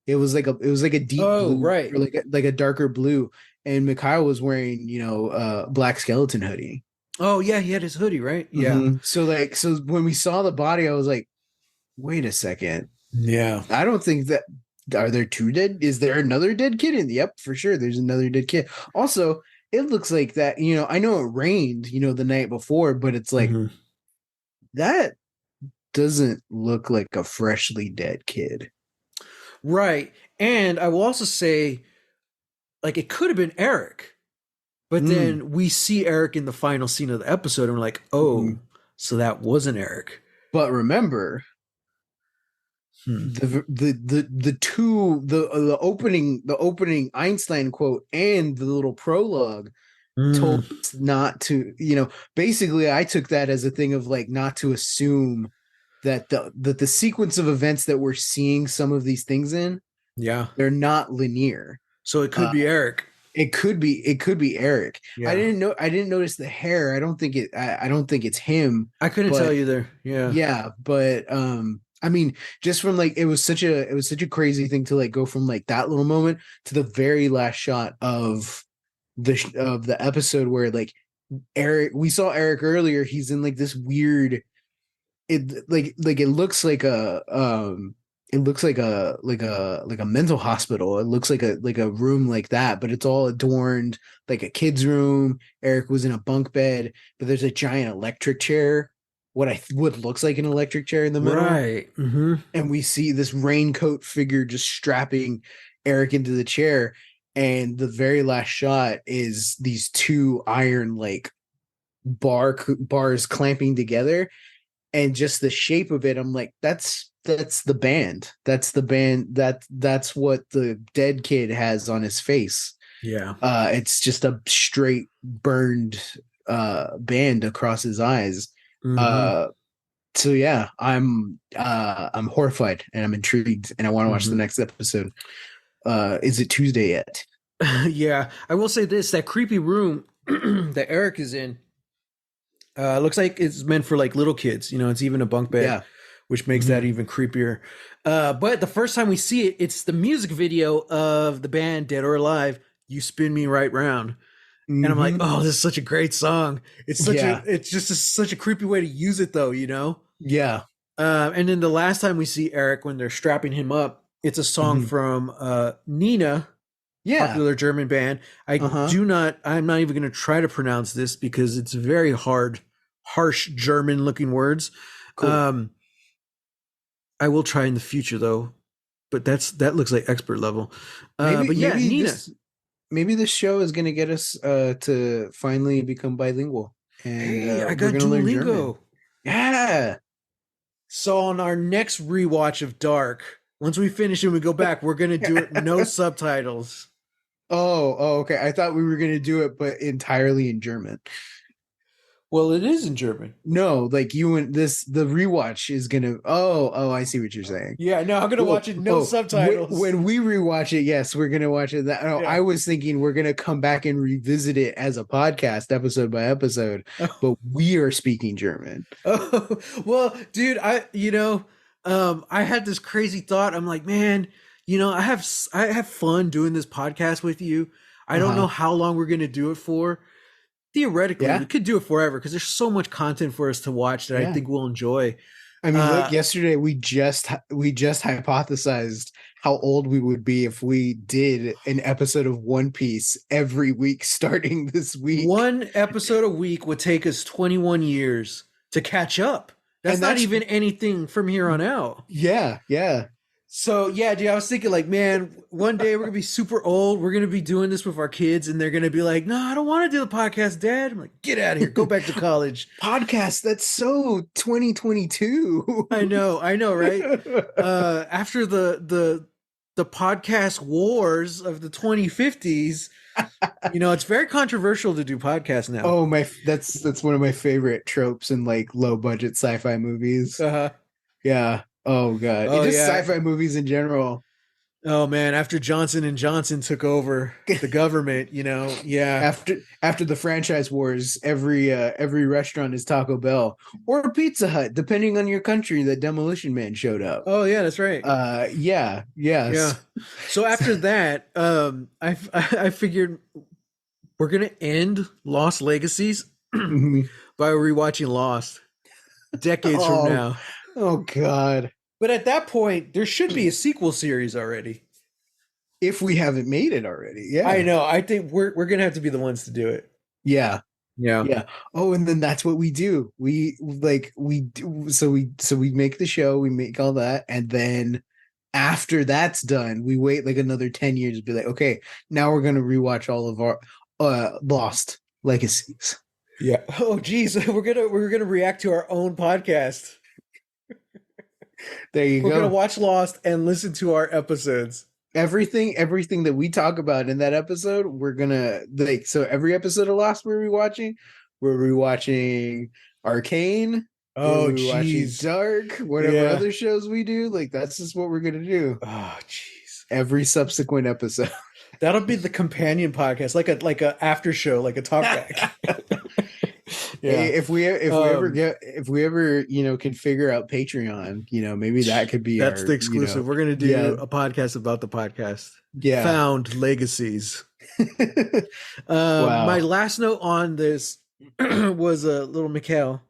It was like a deep Oh, blue, right. or like a darker blue, and Mikhail was wearing black skeleton hoodie. Oh, yeah, he had his hoodie, right? Yeah. So when we saw the body, I was like, wait a second. Yeah. I don't think that, are there two dead? Is there another dead kid? And yep, for sure, there's another dead kid. Also, it looks like that. I know it rained, the night before, but it's like Hmm. that doesn't look like a freshly dead kid. Right. And I will also say, like, it could have been Eric, but Mm. then we see Eric in the final scene of the episode, and we're like, oh, Mhm. so that wasn't Eric. But remember, Hmm. the two, the opening Einstein quote and the little prologue told Mm, us not to, basically I took that as a thing of like not to assume that the sequence of events that we're seeing some of these things in, yeah. they're not linear. So it could Uh, be Eric. it could be Eric. Yeah. I didn't notice the hair. I don't think it's him, I couldn't but tell you there. Yeah. yeah, but I mean, just from like it was such a crazy thing to like go from like that little moment to the very last shot of the episode where like Eric, we saw Eric earlier, he's in like this weird, it looks like a mental hospital. It looks like a room like that, but it's all adorned like a kid's room. Eric was in a bunk bed, but there's a giant electric chair, what looks like an electric chair in the middle, Right. Mm-hmm. and we see this raincoat figure just strapping Eric into the chair. And the very last shot is these two iron like bars clamping together, and just the shape of it, I'm like, that's the band. That's the band, that's what the dead kid has on his face. Yeah. It's just a straight burned band across his eyes. Mm-hmm. Uh so yeah, I'm horrified and I'm intrigued and I want to watch the Mm-hmm. next episode. Is it Tuesday yet? Yeah. I will say this: that creepy room that Eric is in looks like it's meant for like little kids. It's even a bunk bed, Yeah. which makes that Mhm. even creepier. But the first time we see it, it's the music video of the band Dead or Alive. You spin me right round, and I'm like, Mhm. oh, this is such a great song. Yeah. It's just such a creepy way to use it, though. Yeah. And then the last time we see Eric when they're strapping him up, it's a song Mhm. from Nina, Yeah. popular German band. Uh-huh. I'm not even going to try to pronounce this because it's very hard, harsh German looking words. Cool. Um, I will try in the future though, but that looks like expert level. Maybe But yeah, maybe Nina. this maybe this show is gonna get us to finally become bilingual, and Hey, I we're got gonna learn German. Duolingo. Yeah. So on our next rewatch of Dark, once we finish and we go back, we're gonna do it no subtitles. Okay. I thought we were gonna do it, but entirely in German. Well, it is in German. No, like you and the rewatch is gonna. I see what you're saying. Yeah, no, I'm gonna watch it no subtitles. When we rewatch it, yes, we're gonna watch it. I Yeah. was thinking we're gonna come back and revisit it as a podcast, episode by episode, but we are speaking German. Oh, well, dude, I had this crazy thought. I'm like, man, I have fun doing this podcast with you. I don't know Uh-huh. how long we're gonna do it for. Theoretically, we Yeah, could do it forever because there's so much content for us to watch that I yeah. think we'll enjoy. I mean, look, Uh, yesterday we just hypothesized how old we would be if we did an episode of One Piece every week starting this week. one episode a week would take us 21 years to catch up. That's And not that's even anything from here on out. yeah, yeah. So yeah, dude, I was thinking like, man, one day we're gonna be super old. We're gonna be doing this with our kids, and they're gonna be like, "No, I don't want to do the podcast, Dad." I'm like, "Get out of here, go back to college." Podcast, that's so 2022. I know, right? After the podcast wars of the 2050s, it's very controversial to do podcasts now. Oh my, that's one of my favorite tropes in like low budget sci-fi movies. Uh-huh. Yeah. Oh god. Oh It just yeah. sci-fi movies in general. Oh man, after Johnson and Johnson took over the government, yeah. After the franchise wars, every restaurant is Taco Bell or Pizza Hut, depending on your country. That Demolition Man showed up. Oh yeah, that's right. Yeah, Yeah. yes. So after that, I figured we're gonna end Lost Legacies Mhm. by rewatching Lost decades from Oh, now. oh god. But at that point, there should be a sequel series already. If we haven't made it already, I yeah, know. I think we're gonna have to be the ones to do it. yeah. Yeah. Yeah. Oh, and then that's what we do. We do, so we make the show, we make all that, and then after that's done, we wait like another 10 years to be like, okay, now we're gonna rewatch all of our Lost Legacies. Yeah. Oh geez, we're gonna react to our own podcast. There you We're gonna go. watch Lost and listen to our episodes. everything that we talk about in that episode, we're gonna like. So every episode of Lost we're rewatching Arcane, we're Oh, rewatching jeez. Dark, whatever Yeah. other shows we do. Like that's just what we're gonna do Oh, jeez. every subsequent episode. That'll be the companion podcast, like a after show, like a talk back. Yeah. Hey, Um, if we ever can figure out Patreon, maybe that could be that's the our exclusive. We're gonna yeah do a podcast about the podcast. yeah. Found legacies. My Wow. last note on this was little Mikhail.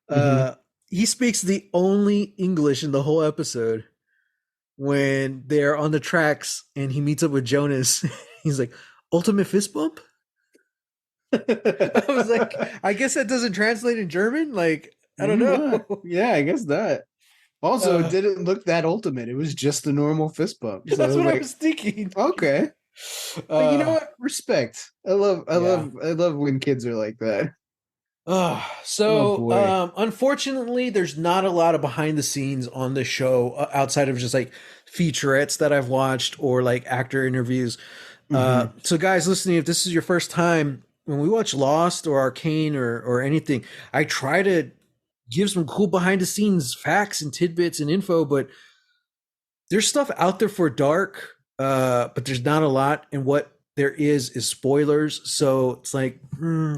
Hmm. He speaks the only English in the whole episode when they're on the tracks and he meets up with Jonas. He's like, "Ultimate fist bump." I was like, I guess that doesn't translate in German. Like, I don't know. Yeah, I guess that. Also, it Uh, didn't look that ultimate. It was just a normal fist bump. So I that's was what I like, was thinking. okay. But you know Uh, what? Respect. yeah. I love when kids are like that. Oh So, boy. unfortunately, there's not a lot of behind the scenes on the show outside of just like featurettes that I've watched or like actor interviews. Hmm. So, guys listening, if this is your first time when we watch Lost or Arcane or anything, I try to give some cool behind the scenes facts and tidbits and info, but there's stuff out there for Dark, but there's not a lot. And what there is spoilers. So it's like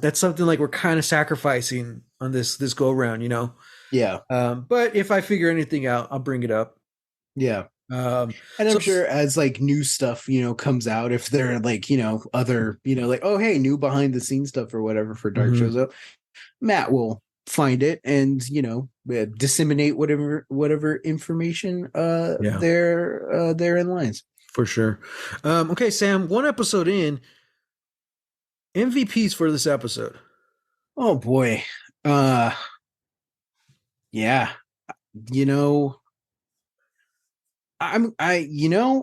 that's something like we're kind of sacrificing on this go around, you know. Yeah. But if I figure anything out, I'll bring it up. Yeah. Um, And I'm so sure as like new stuff, comes out, if there are like, other, like, oh hey, new behind the scenes stuff or whatever for Dark mhm, shows up, Matt will find it and disseminate whatever information yeah, there in lines. for sure. Okay, Sam, one episode in, MVPs for this episode. Oh boy. Uh yeah. You know,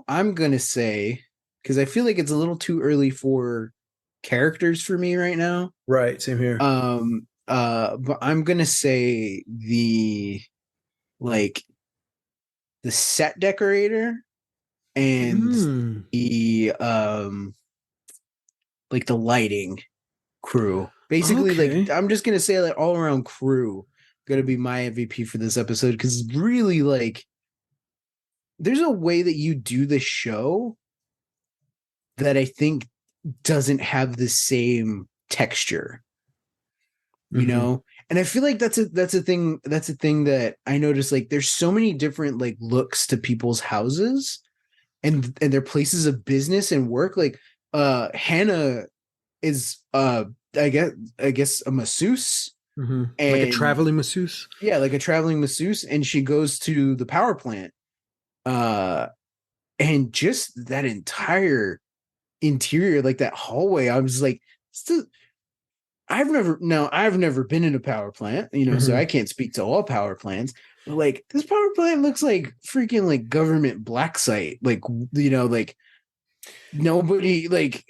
I'm gonna say, because I feel like it's a little too early for characters for me right now. Right, same here. But I'm gonna say like the set decorator and Mm, the like the lighting crew. Basically, like okay. I'm just gonna say that all around crew gonna be my MVP for this episode, because really, like, there's a way that you do the show that I think doesn't have the same texture, Hmm. and I feel like that's a thing that I noticed. Like, there's so many different like looks to people's houses and their places of business and work. Like, Hannah is I guess a masseuse, Hmm. Like a and traveling masseuse. yeah, like a traveling masseuse, and she goes to the power plant, uh and just that entire interior, like that hallway, I was like, still, I've never been in a power plant, so I Hmm. can't speak to all power plants, but like this power plant looks like freaking like government black site, like, like nobody, like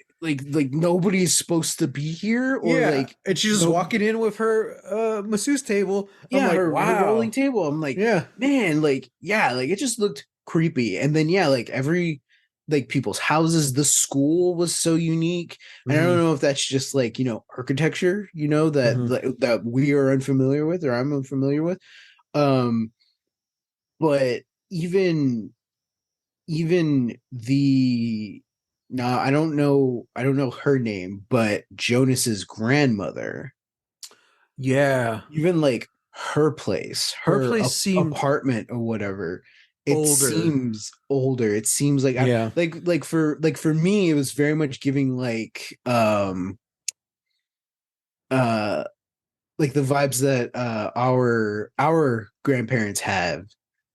nobody's supposed to be here, or Yeah, like and she's just no, walking in with her masseuse table. I'm yeah, like, her rolling wow. table. I'm like, Yeah. man, like, yeah, like it just looked creepy. And then yeah, like every, like, people's houses, the school was so unique. And I don't Hmm. know if that's just like, architecture, Hmm. that we are unfamiliar with, or I'm unfamiliar with. Um, but even the no, I don't know her name, but Jonas's grandmother, Yeah. even like her place, Her her place seemed apartment or whatever, it older. seems older. It seems like Yeah. for me, it was very much giving uh like the vibes that our grandparents have,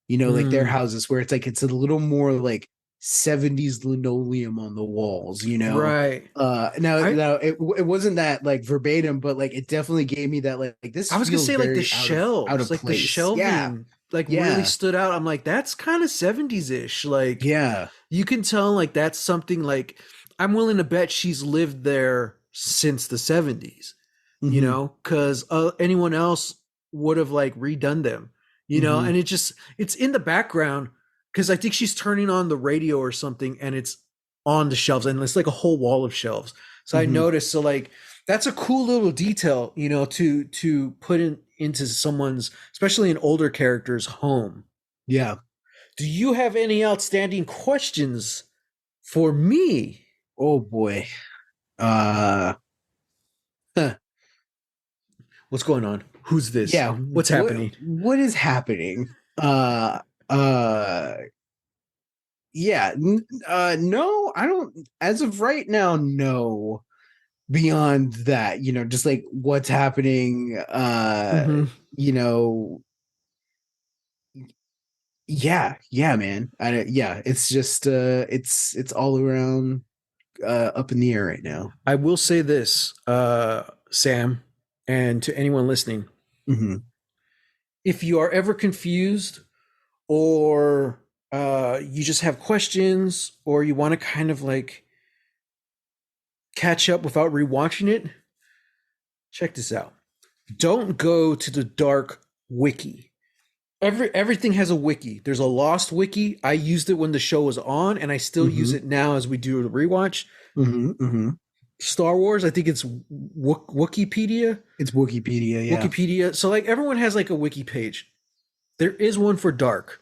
like their Mm, houses, where it's a little more like 70s linoleum on the walls. right. I Now it wasn't that like verbatim, but like it definitely gave me that, like this I was gonna feels say like the very out shelves, of like the place. Yeah. shelving, like really Yeah. stood out. I'm like, that's kind of 70s ish. Like Yeah. you can tell, like that's something like I'm willing to bet she's lived there since the 70s. Hmm. Because anyone else would have like redone them, Hmm. and it's in the background. because I think she's turning on the radio or something, and it's on the shelves, and it's like a whole wall of shelves. So I Mhm. noticed. So like that's a cool little detail, to put into someone's, especially an older character's home. Yeah. Do you have any outstanding questions for me? Oh boy. Uh huh. What's going on? Who's this? Yeah, What's happening? what is happening? Uh yeah, no, I don't, as of right now, no. Beyond that, just like what's happening, Mm-hmm. you know, yeah, man. Yeah, it's just it's all around up in the air right now. I will say this, Sam, and to anyone listening, Hmm. if you are ever confused or you just have questions or you want to kind of like catch up without rewatching it, check this out. Don't go to the dark wiki. Everything has a wiki. There's a lost wiki. I used it when the show was on, and I still use Hmm. it now as we do the rewatch. Hmm. Hmm. Star Wars, I think it's Wikipedia. It's Wikipedia, yeah. Wikipedia. So like everyone has like a wiki page. There is one for dark.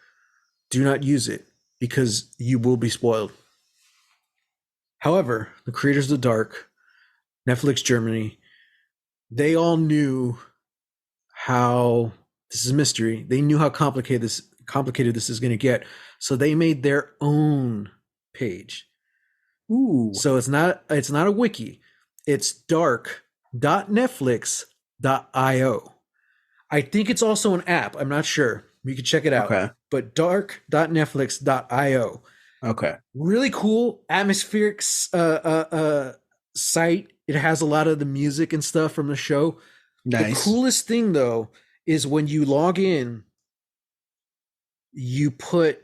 Do not use it because you will be spoiled. However, the creators of Dark, Netflix Germany, they all knew how this is mystery. They knew how complicated this is going to get. So they made their own page. Ooh. So it's not a wiki. It's dark.netflix.io. I think it's also an app. I'm not sure. You can check it out. Okay. But dark.netflix.io. Okay. Really cool atmospheric site. It has a lot of the music and stuff from the show. The Nice. coolest thing though is when you log in, you put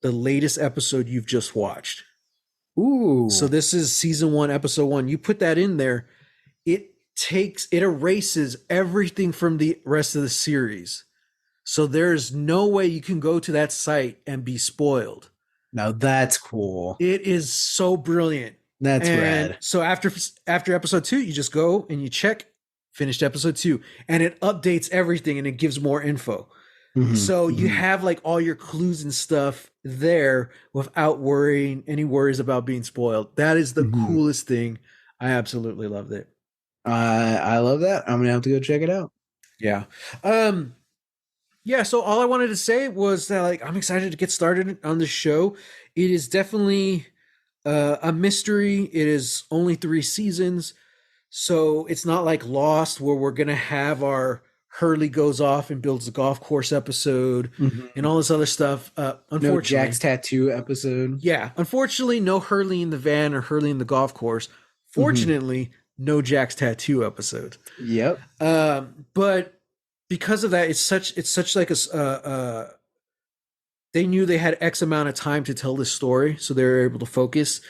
the latest episode you've just watched. So Ooh. this is season 1, episode 1. You put that in there, it erases everything from the rest of the series. So there's no way you can go to that site and be spoiled. Now that's cool. It is so brilliant. That's And rad. so after episode 2, you just go and you check finished episode 2, and it updates everything and it gives more info. Hmm. So you Hmm. have like all your clues and stuff there without worrying any worries about being spoiled. That is the Hmm. coolest thing. I absolutely loved it. I love that. I'm gonna have to go check it out. Yeah. Um yeah, so all I wanted to say was that like I'm excited to get started on the show. It is definitely a mystery. It is only 3 seasons, so it's not like Lost where we're gonna have our Hurley goes off and builds a golf course episode and Hmm. all this other stuff. No Jack's Unfortunately, tattoo episode. yeah, unfortunately, no Hurley in the van or Hurley in the golf course. Hmm. Fortunately, no Jack's tattoo episode. Yep. But because of that, it's such like they knew they had X amount of time to tell this story, so they were able to focus.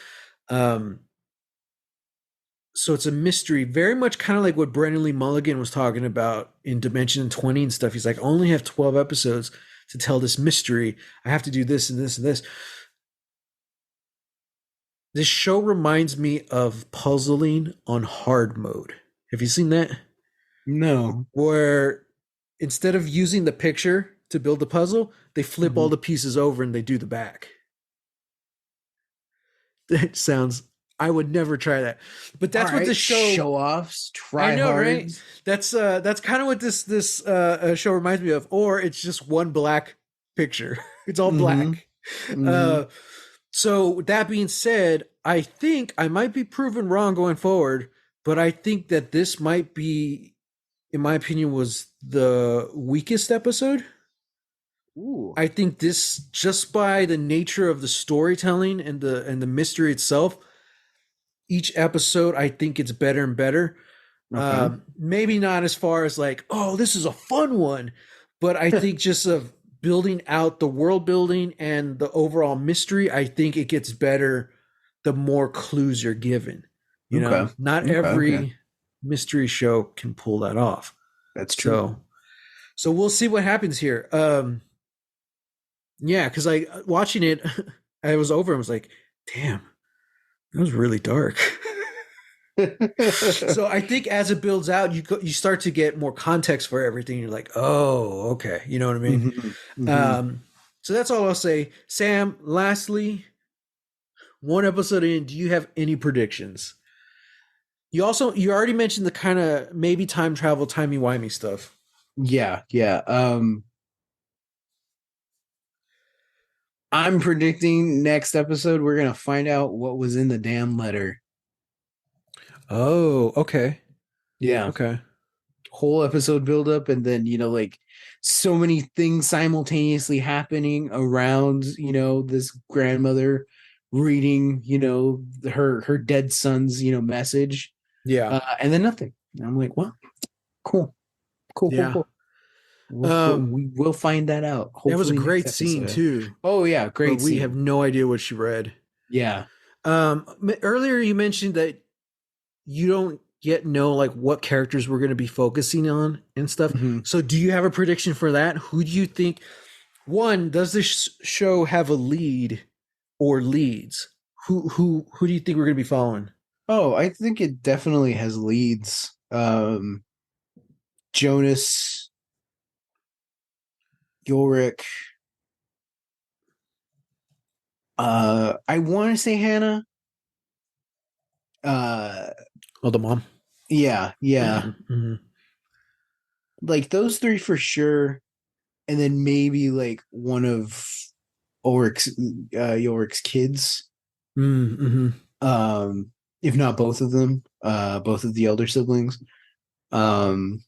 Um, so it's a mystery, very much kind of like what Brennan Lee Mulligan was talking about in Dimension 20 and stuff. He's like, I only have 12 episodes to tell this mystery. I have to do this and this and this. This show reminds me of puzzling on hard mode. Have you seen that? No. Where instead of using the picture to build the puzzle, they flip all Hmm. the pieces over and they do the back. That sounds, I would never try that. But All that's what this right. show, Show offs, I try know, right? hards. That's kind of what this show reminds me of. Or it's just one black picture. It's all Hmm. black. Hmm. Uh so that being said, I think I might be proven wrong going forward, but I think that this might be, in my opinion, was the weakest episode. Ooh. I think this, just by the nature of the storytelling and the mystery itself, each episode I think it's better and better. Okay. Maybe not as far as like, oh, this is a fun one, but I think just of building out the world building and the overall mystery, I think it gets better the more clues you're given. Okay. Not Okay. Okay. every mystery show can pull that off. That's true. So we'll see what happens here. Yeah, because like watching it, I was over and was like, damn, that was really dark. So I think as it builds out, you start to get more context for everything. You're like, oh, okay, you know what I mean. Hmm. Hmm. Um, so that's all I'll say. Sam, lastly, one episode in, do you have any predictions? You already mentioned the kind of maybe time travel, timey wimey stuff. Yeah, yeah. I'm predicting next episode we're gonna find out what was in the damn letter. Oh, okay, Yeah. okay. Whole episode build up, and then like so many things simultaneously happening around this grandmother reading her dead son's message, Yeah, and then nothing. And I'm like, well, cool, cool, cool, yeah. cool. Um, We will find that out that was a hopefully next great scene episode. too, Oh yeah, but great we have scene. no idea what she read. Yeah. Earlier you mentioned that you don't yet know like what characters we're going to be focusing on and stuff. Hmm. So do you have a prediction for that? Who do you think? One, does this show have a lead or leads? Who do you think we're going to be following? Oh, I think it definitely has leads. Jonas, Ulrich. I want to say Hannah. Uh, Oh, the mom. yeah, yeah. Mm-hmm. Like those three for sure, and then maybe like one of Ulrich's kids. Mm-hmm. Um, if not both of them, both of the elder siblings. Um,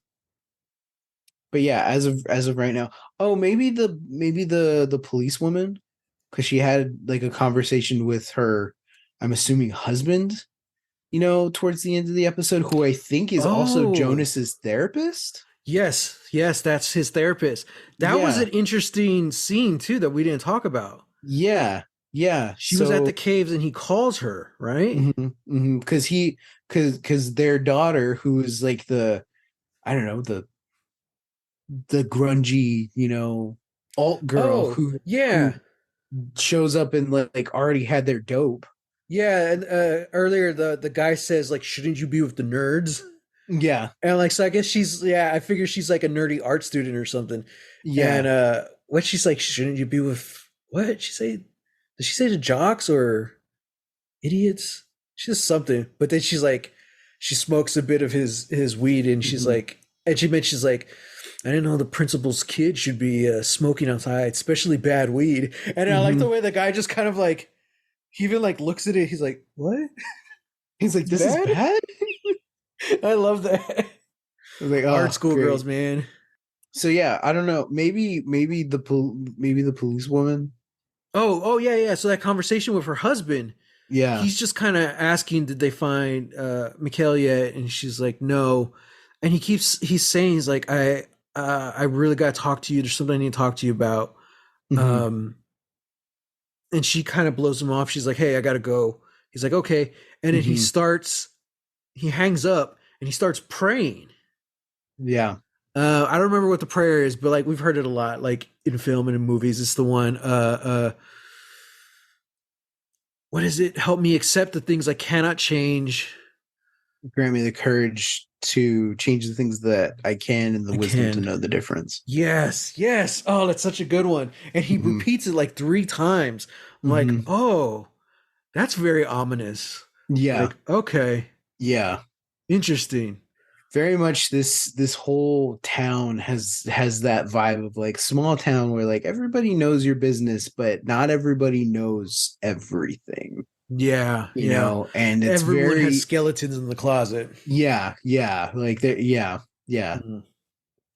but yeah, as of right now, oh, maybe the policewoman, because she had like a conversation with her, I'm assuming husband, towards the end of the episode, who I think is also Oh, Jonas's therapist. yes, yes, that's his therapist. That was Yeah, an interesting scene too that we didn't talk about. yeah, yeah. She was at the So, caves and he calls her, right? because because their daughter, who is like I don't know, the grungy, alt girl Oh, who yeah. shows up and like already had their dope. Yeah, and earlier the guy says like, "Shouldn't you be with the nerds?" Yeah, And like, so I guess she's I figure she's like a nerdy art student or something. And yeah. what she's like, "Shouldn't you be with what?" Did she say? Did she say to jocks or idiots? She says something, but then she's like, she smokes a bit of his weed, and she's Hmm. like, and she mentions like, I didn't know the principal's kid should be smoking outside, especially bad weed. And I like the Hmm. way the guy just kind of like, he even like looks at it. He's like, what? He's like, It's this is bad. bad. I love that. I was like, Art oh, school girls, great. man. So yeah, I don't know. Maybe the policewoman. Oh, yeah, yeah. So that conversation with her husband, Yeah. he's just kind of asking, did they find Mikhail yet? And she's like, no. And he's saying, he's like, I really got to talk to you. There's something I need to talk to you about. Hmm. Um, and she kind of blows him off. She's like, hey, I got to go. He's like, okay. And then Hmm. he hangs up and he starts praying. Yeah. I don't remember what the prayer is, but like we've heard it a lot, like in film and in movies. It's the one, what is it? Help me accept the things I cannot change. Grant me the courage to change the things that I can and the I wisdom to can. know the difference. Yes, yes. Oh, that's such a good one. And he Hmm. repeats it like three times. I'm like, Hmm. oh, that's very ominous. Yeah. Like, okay, Yeah. interesting. Very much this whole town has that vibe of like small town where like everybody knows your business, but not everybody knows everything, Yeah, yeah. and it's Everyone has very, skeletons in the closet. yeah, yeah, like there, yeah, yeah. Mhm.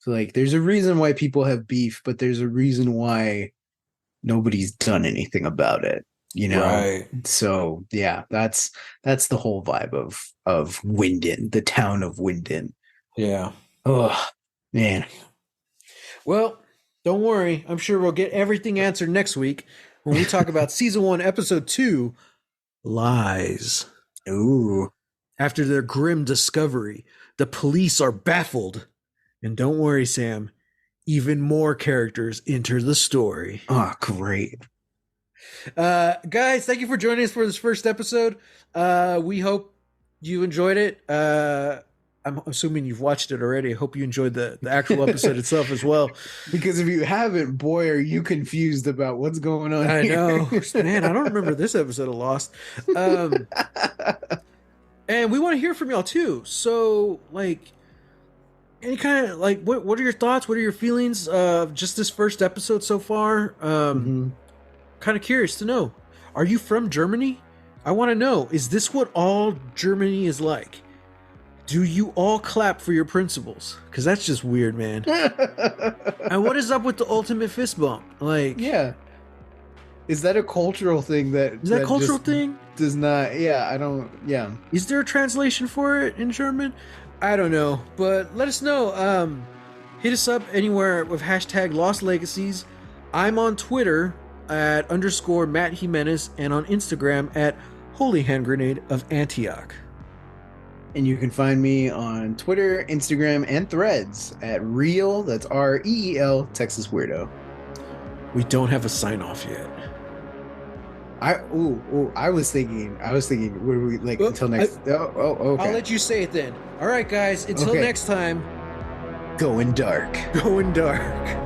So like there's a reason why people have beef, but there's a reason why nobody's done anything about it. Right. So yeah, that's the whole vibe of Winden, the town of Winden. Yeah. Oh man. Well, don't worry. I'm sure we'll get everything answered next week when we talk about season one, episode two, Lies. Ooh. After their grim discovery, the police are baffled. And don't worry, Sam, even more characters enter the story. Oh, great. Guys, thank you for joining us for this first episode. We hope you enjoyed it. I'm assuming you've watched it already. I hope you enjoyed the actual episode itself as well. Because if you haven't, boy, are you confused about what's going on. I here. know. Man, I don't remember this episode of Lost. And we want to hear from y'all too. So, like, any kind of like, what are your thoughts? What are your feelings of just this first episode so far? Kind of curious to know. Are you from Germany? I want to know. Is this what all Germany is like? Do you all clap for your principles? Because that's just weird, man. And what is up with the ultimate fist bump? Like, yeah. Is that a cultural thing is that a cultural thing? Does not, yeah, I don't, yeah. Is there a translation for it in German? I don't know, but let us know. Hit us up anywhere with hashtag Lost Legacies. I'm on Twitter at _ Matt Jimenez and on Instagram at Holy Hand Grenade of Antioch. And you can find me on Twitter, Instagram, and Threads at Real, that's REEL, Texas Weirdo. We don't have a sign off yet. I was thinking, what do we like until next? Okay. I'll let you say it then. All right, guys, until Okay. next time. Going dark. Going dark.